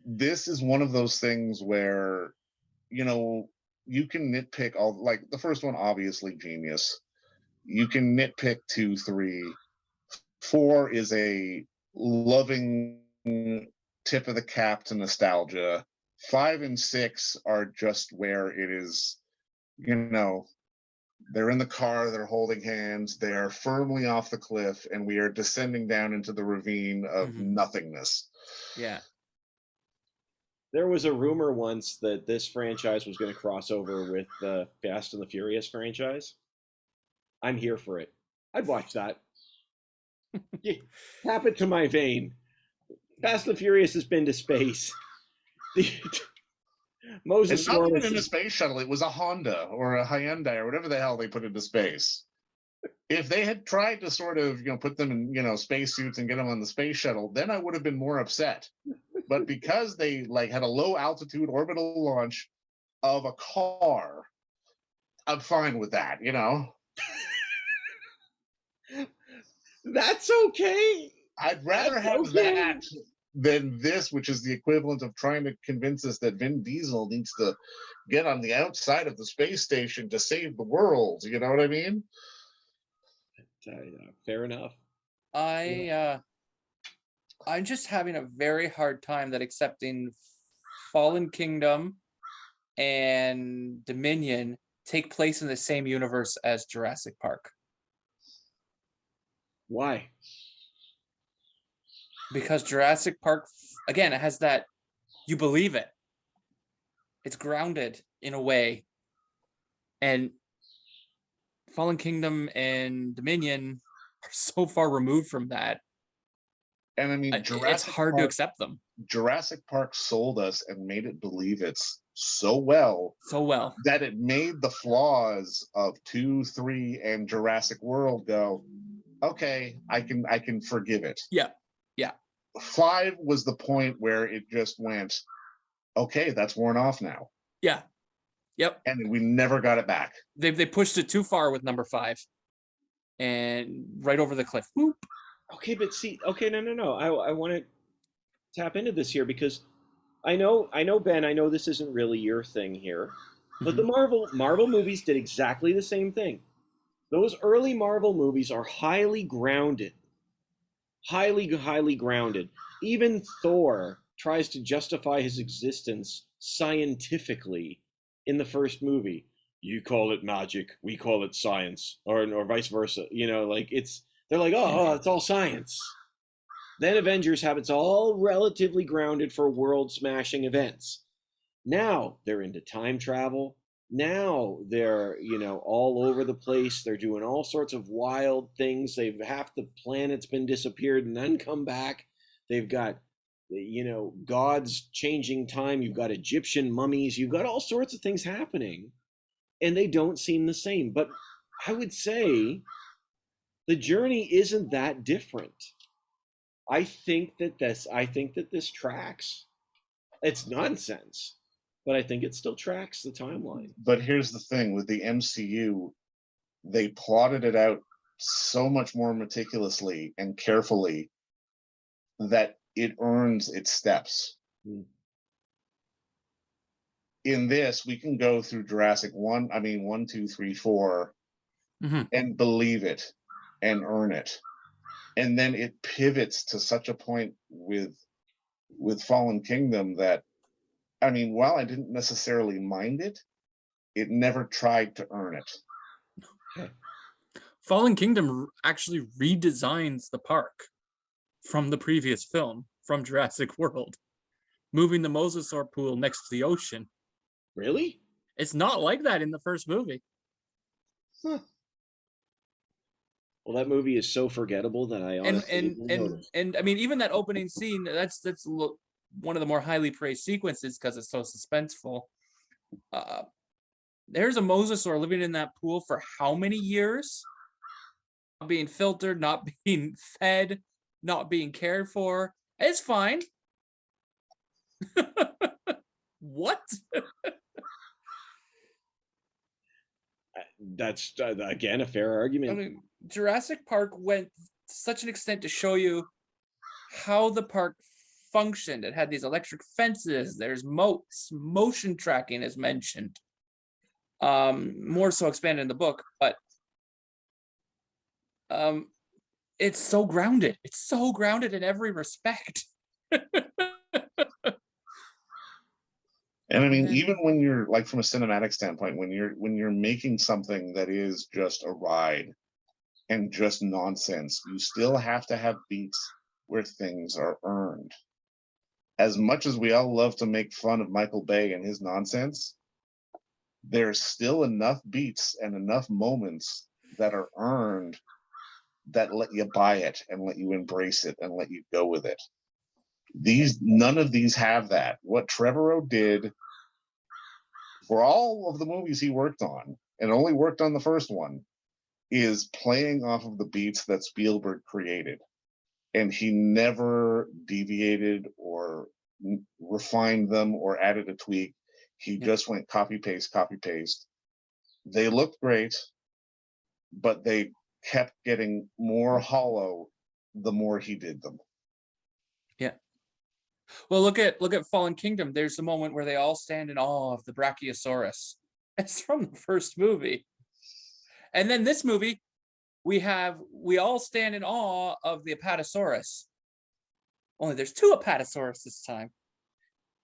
C: this is one of those things where, you know, you can nitpick all, like the first one, obviously genius. You can nitpick 2, 3. 4 is a loving tip of the cap to nostalgia. 5 and 6 are just where it is, you know, they're in the car, they're holding hands, they're firmly off the cliff, and we are descending down into the ravine of nothingness.
B: Yeah.
A: There was a rumor once that this franchise was going to cross over with the Fast and the Furious franchise. I'm here for it. I'd watch that. Tap it to my vein. Fast and the Furious has been to space. Moses
C: It's not even in a space shuttle. It was a Honda or a Hyundai or whatever the hell they put into space. If they had tried to sort of, you know, put them in, you know, spacesuits and get them on the space shuttle, then I would have been more upset. But because they like had a low altitude orbital launch of a car, I'm fine with that, you know.
A: That's okay.
C: I'd rather have that than this, which is the equivalent of trying to convince us that Vin Diesel needs to get on the outside of the space station to save the world. You know what I mean?
A: Fair enough.
B: I'm just having a very hard time that accepting Fallen Kingdom and Dominion take place in the same universe as Jurassic Park.
A: Why?
B: Because Jurassic Park, again, it has that, you believe it. It's grounded in a way. And Fallen Kingdom and Dominion are so far removed from that.
C: And I mean,
B: it's hard to accept them.
C: Jurassic Park sold us and made it believe it's so well that it made the flaws of 2, 3, and Jurassic World go, okay, I can forgive it.
B: Yeah.
C: 5 was the point where it just went, okay, that's worn off now.
B: Yeah. Yep.
C: And we never got it back.
B: They pushed it too far with number 5, and right over the cliff. Whoop.
A: Okay, but see, no. I want to tap into this here because I know, Ben. I know this isn't really your thing here, but the Marvel movies did exactly the same thing. Those early Marvel movies are highly grounded. Highly grounded. Even Thor tries to justify his existence scientifically in the first movie. You call it magic, we call it science, or vice versa. You know, like they're like, oh, it's all science. Then Avengers have it's all relatively grounded for world-smashing events. Now they're into time travel. Now they're, you know, all over the place. They're doing all sorts of wild things. Half the planet's been disappeared and then come back. They've got, you know, gods changing time. You've got Egyptian mummies. You've got all sorts of things happening. and they don't seem the same. But I would say the journey isn't that different. I think that this tracks. It's nonsense, but I think it still tracks the timeline.
C: But here's the thing with the MCU, they plotted it out so much more meticulously and carefully that it earns its steps. In this, we can go through Jurassic 1, 2, 3, 4, and believe it and earn it. And then it pivots to such a point with Fallen Kingdom that, while I didn't necessarily mind it, it never tried to earn it.
B: Fallen Kingdom actually redesigns the park from the previous film, from Jurassic World, moving the mosasaur pool next to the ocean.
A: Really?
B: It's not like that in the first movie.
A: Huh. Well, that movie is so forgettable that I honestly
B: and I mean, even that opening scene, that's one of the more highly praised sequences because it's so suspenseful. There's a mosasaur living in that pool for how many years? Not being filtered, not being fed, not being cared for. It's fine. What?
A: That's again a fair argument.
B: Jurassic Park went to such an extent to show you how the park functioned. It had these electric fences, there's moats, motion tracking is mentioned. More so expanded in the book, but it's so grounded. It's so grounded in every respect.
C: And even when you're like, from a cinematic standpoint, when you're making something that is just a ride and just nonsense, you still have to have beats where things are earned. As much as we all love to make fun of Michael Bay and his nonsense, there's still enough beats and enough moments that are earned that let you buy it and let you embrace it and let you go with it. None of these have that. What Trevorrow did for all of the movies he worked on, and only worked on the first one, is playing off of the beats that Spielberg created. And he never deviated or refined them or added a tweak. He just went copy paste. They looked great, but they kept getting more hollow the more he did them.
B: Yeah. Well, look at Fallen Kingdom. There's the moment where they all stand in awe of the Brachiosaurus. It's from the first movie. And then this movie, we all stand in awe of the Apatosaurus. Only there's 2 Apatosaurus this time.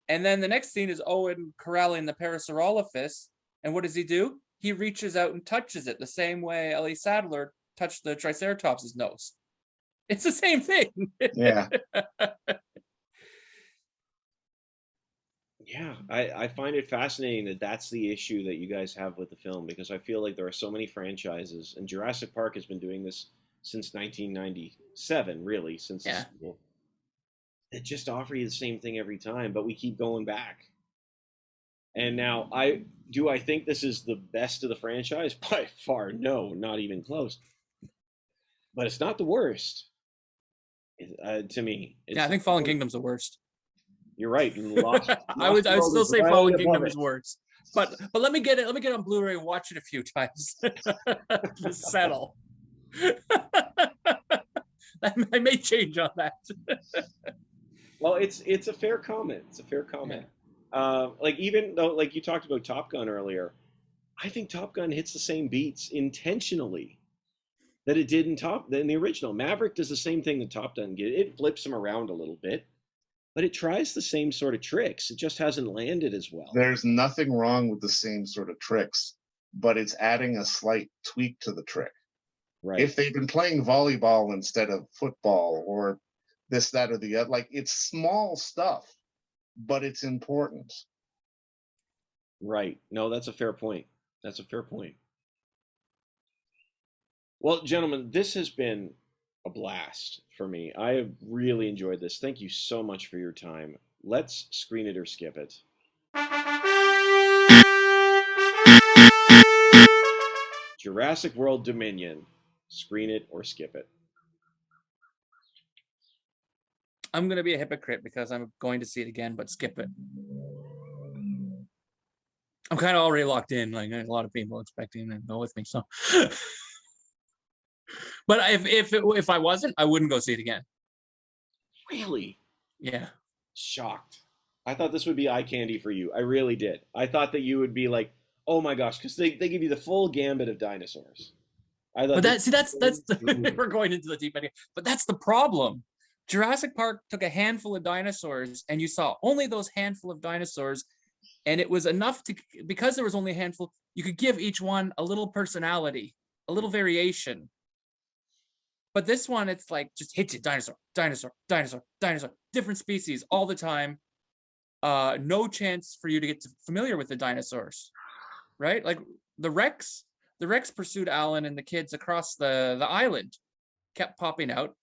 B: And then the next scene is Owen corralling the Parasaurolophus. And what does he do? He reaches out and touches it the same way Ellie Sattler touched the Triceratops' nose. It's the same thing.
C: Yeah.
A: Yeah, I find it fascinating that that's the issue that you guys have with the film, because I feel like there are so many franchises, and Jurassic Park has been doing this since 1997, really, since the sequel. It just offer you the same thing every time, but we keep going back. And now, I think this is the best of the franchise? By far, no, not even close. But it's not the worst, to me.
B: I think Fallen Kingdom's the worst.
A: You're right.
B: I would still say Fallen Kingdom is worse. But let me get it on Blu-ray and watch it a few times to settle. I may change on that.
A: Well, it's a fair comment. It's a fair comment. Yeah. Like, even though, like, you talked about Top Gun earlier, I think Top Gun hits the same beats intentionally that it did in the original. Maverick does the same thing that Top Gun did. It flips him around a little bit, but it tries the same sort of tricks. It just hasn't landed as well.
C: There's nothing wrong with the same sort of tricks, but it's adding a slight tweak to the trick.
A: Right.
C: If they've been playing volleyball instead of football, or this, that, or the other, like, it's small stuff, but it's important.
A: Right. No, that's a fair point. That's a fair point. Well, gentlemen, this has been a blast for me. I have really enjoyed this. Thank you so much for your time. Let's screen it or skip it. Jurassic World Dominion. Screen it or skip it.
B: I'm going to be a hypocrite because I'm going to see it again, but skip it. I'm kind of already locked in. Like a lot of people expecting to go with me. So, but if I wasn't, I wouldn't go see it again.
A: Really?
B: Yeah.
A: Shocked. I thought this would be eye candy for you. I really did. I thought that you would be like, oh my gosh, because they give you the full gambit of dinosaurs. I thought
B: But that's we're going into the deep end. But that's the problem. Jurassic Park took a handful of dinosaurs, and you saw only those handful of dinosaurs, and it was enough to, because there was only a handful, you could give each one a little personality, a little variation. But this one, it's like just hits you, dinosaur, dinosaur, dinosaur, dinosaur, different species all the time. No chance for you to get familiar with the dinosaurs, right? Like the Rex pursued Alan and the kids across the island, kept popping out.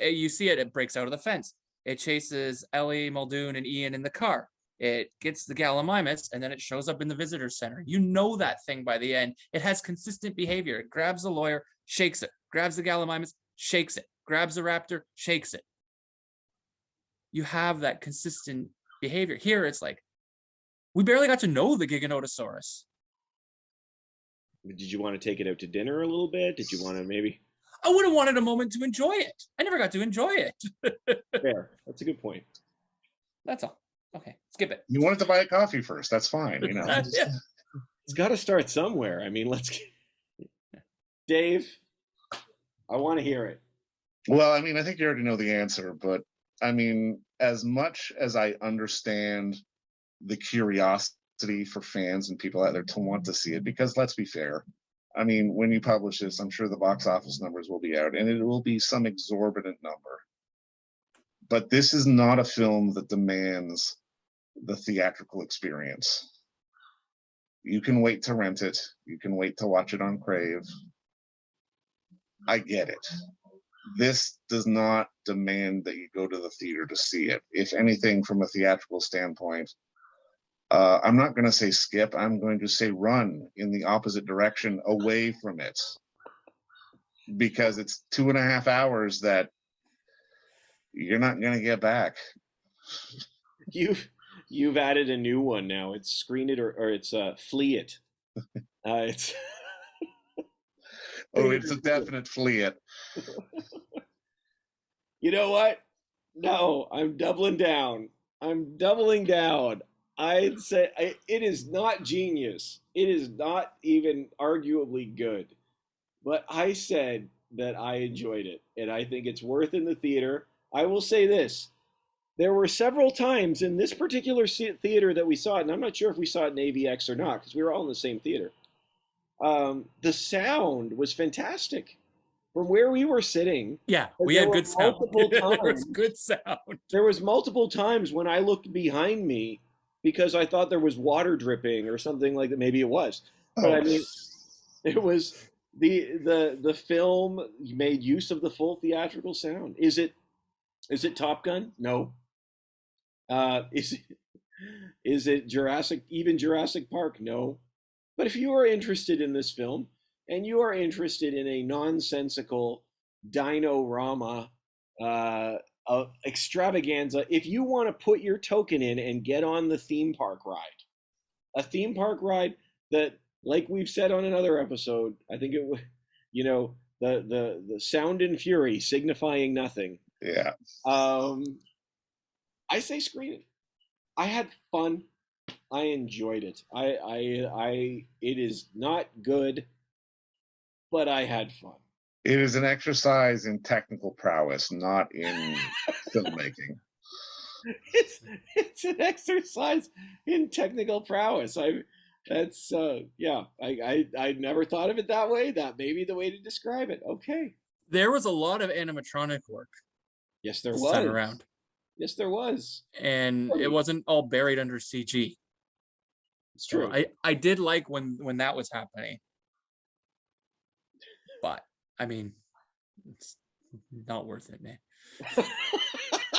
B: You see it breaks out of the fence. It chases Ellie, Muldoon, and Ian in the car. It gets the Gallimimus, and then it shows up in the visitor center. You know that thing by the end. It has consistent behavior. It grabs the lawyer, shakes it, grabs the Gallimimus, shakes it, grabs the raptor, shakes it. You have that consistent behavior. Here, it's like, we barely got to know the Giganotosaurus.
A: Did you want to take it out to dinner a little bit? Did you want to maybe?
B: I would have wanted a moment to enjoy it. I never got to enjoy it.
A: Fair. That's a good point.
B: That's all. Okay, skip it.
C: You wanted to buy a coffee first. That's fine. You know,
B: Yeah.
A: It's got to start somewhere. I mean, Dave, I want to hear it.
C: Well, I mean, I think you already know the answer, but I mean, as much as I understand the curiosity for fans and people out there to want to see it, because let's be fair, I mean, when you publish this, I'm sure the box office numbers will be out, and it will be some exorbitant number. But this is not a film that demands the theatrical experience. You can wait to rent it. You can wait to watch it on Crave. I get it. This does not demand that you go to the theater to see it. If anything, from a theatrical standpoint, I'm not going to say skip. I'm going to say run in the opposite direction away from it, because it's 2.5 hours that you're not going to get back.
A: You've added a new one now. It's screen it or it's flee it. It's
C: Oh, it's a definite flee it.
A: You know what? No, I'm doubling down. I'm doubling down. I'd say it is not genius. It is not even arguably good. But I said that I enjoyed it, and I think it's worth in the theater. I will say this. There were several times in this particular theater that we saw it, and I'm not sure if we saw it in AVX or not, because we were all in the same theater. The sound was fantastic. From where we were sitting.
B: Yeah, we had good sound.
A: There
B: was good sound.
A: There was multiple times when I looked behind me because I thought there was water dripping or something like that. Maybe it was. But I mean, it was the film made use of the full theatrical sound. Is it Top Gun? No. Is it Jurassic Park? No. But if you are interested in this film and you are interested in a nonsensical dino-rama extravaganza, if you want to put your token in and get on the theme park ride, a theme park ride that, like we've said on another episode, I think it was, the sound and fury signifying nothing.
C: Yeah.
A: I say screen it. I had fun. I enjoyed it. It is not good, but I had fun.
C: It is an exercise in technical prowess, not in filmmaking.
A: It's an exercise in technical prowess. I never thought of it that way. That may be the way to describe it. Okay.
B: There was a lot of animatronic work.
A: Yes, there was.
B: Around.
A: Yes, there was.
B: And it wasn't all buried under CG.
A: It's true.
B: So I did like when that was happening. But I mean, it's not worth it, man.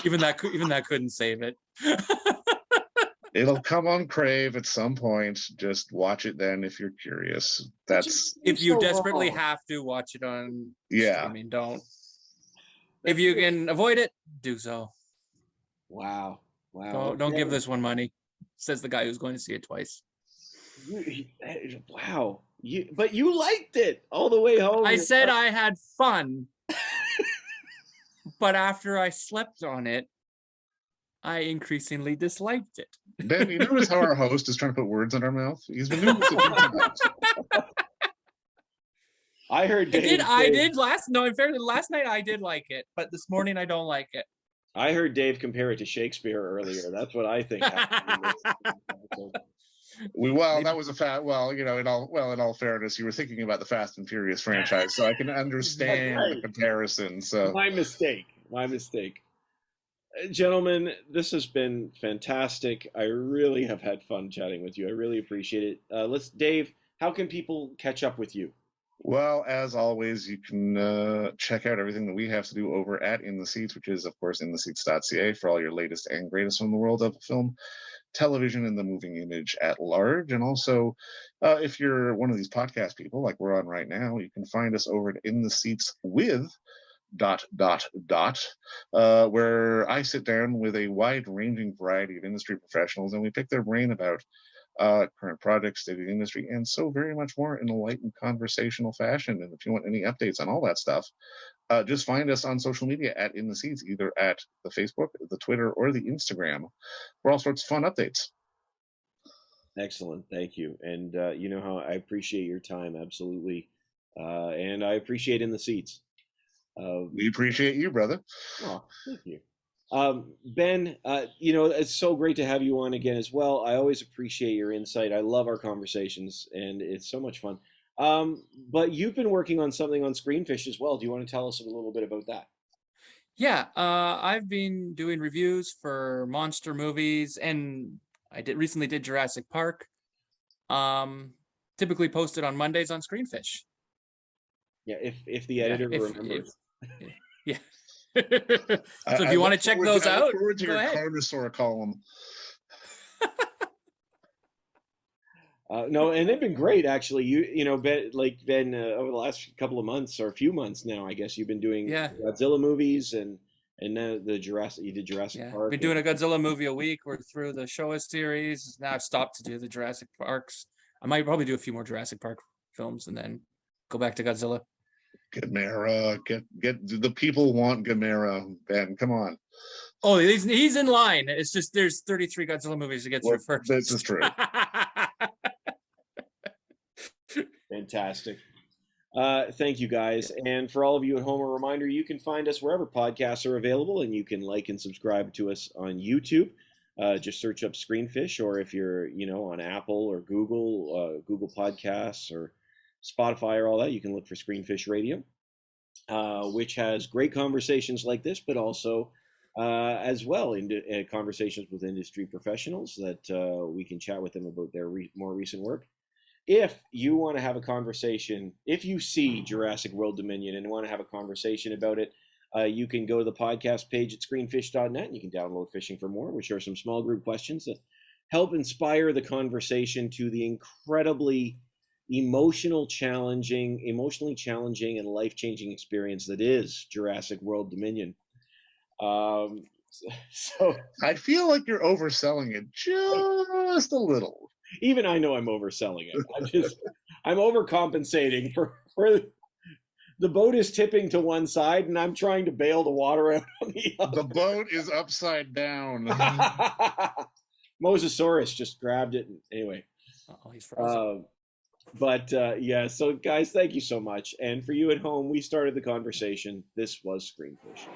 B: even that couldn't save it.
C: It'll come on Crave at some point. Just watch it then if you're curious. That's
B: If you
A: so
B: desperately
A: wrong.
B: have to watch it on
C: Yeah.
B: streaming, don't. If you can avoid it, do so.
A: Wow. Wow.
B: Don't give this one money, says the guy who's going to see it twice.
A: Wow. But you liked it all the way home.
B: I said I had fun, but after I slept on it, I increasingly disliked it.
C: Ben, you notice how our host is trying to put words in our mouth? He's been doing this a few times.
A: I heard Dave.
B: Last night I did like it, but this morning I don't like it.
A: I heard Dave compare it to Shakespeare earlier. That's what I think happened.
C: That was a fact. Well, in all fairness, you were thinking about the Fast and Furious franchise, so I can understand the comparison. So
A: my mistake. Gentlemen, this has been fantastic. I really have had fun chatting with you. I really appreciate it. Dave, how can people catch up with you?
C: Well, as always, you can check out everything that we have to do over at In the Seats, which is, of course, intheseats.ca for all your latest and greatest from the world of film, television, and the moving image at large. And also, if you're one of these podcast people like we're on right now, you can find us over at In the Seats with ... where I sit down with a wide-ranging variety of industry professionals and we pick their brain about current projects, state of the industry, and so very much more in a light and conversational fashion. And if you want any updates on all that stuff, just find us on social media at In the Seats, either at the Facebook, the Twitter, or the Instagram, for all sorts of fun updates.
A: Excellent. Thank you. And you know how I appreciate your time, absolutely. And I appreciate In the Seats.
C: We appreciate you, brother.
A: Oh, thank you. Ben, it's so great to have you on again as well. I always appreciate your insight. I love our conversations, and it's so much fun. But you've been working on something on Screenfish as well. Do you want to tell us a little bit about that?
B: Yeah, I've been doing reviews for monster movies, and I recently did Jurassic Park. Typically posted on Mondays on Screenfish.
A: Yeah, if the editor remembers.
B: Yeah. So if you want to check those out,
C: forward to your Carnosaur column.
A: No, and they've been great actually. Ben, over the last couple of months or a few months now, I guess you've been doing Godzilla movies and now you did Jurassic Park.
B: Been doing a Godzilla movie a week. We're through the Showa series. Now I've stopped to do the Jurassic Parks. I might probably do a few more Jurassic Park films and then go back to Godzilla.
C: Gamera, get the people want Gamera, Ben. Come on.
B: Oh, he's in line. It's just there's 33 Godzilla movies to get through first.
C: This is true.
A: Fantastic. Thank you, guys. And for all of you at home, a reminder, you can find us wherever podcasts are available, and you can like and subscribe to us on YouTube. Just search up Screenfish, or if you're, on Apple or Google Podcasts or Spotify or all that, you can look for Screenfish Radio, which has great conversations like this, but also as well conversations with industry professionals that we can chat with them about their more recent work. If you want to have a conversation, if you see Jurassic World Dominion and want to have a conversation about it, you can go to the podcast page at screenfish.net and you can download Fishing for More, which are some small group questions that help inspire the conversation to the incredibly emotionally challenging and life-changing experience that is Jurassic World Dominion. So
C: I feel like you're overselling it just a little.
A: Even I know I'm overselling it. I'm overcompensating for the boat is tipping to one side and I'm trying to bail the water out on the other.
C: The boat is upside down.
A: Mosasaurus just grabbed it. Anyway.
B: Oh, he's frozen.
A: So guys, thank you so much. And for you at home, we started the conversation. This was Screenfish.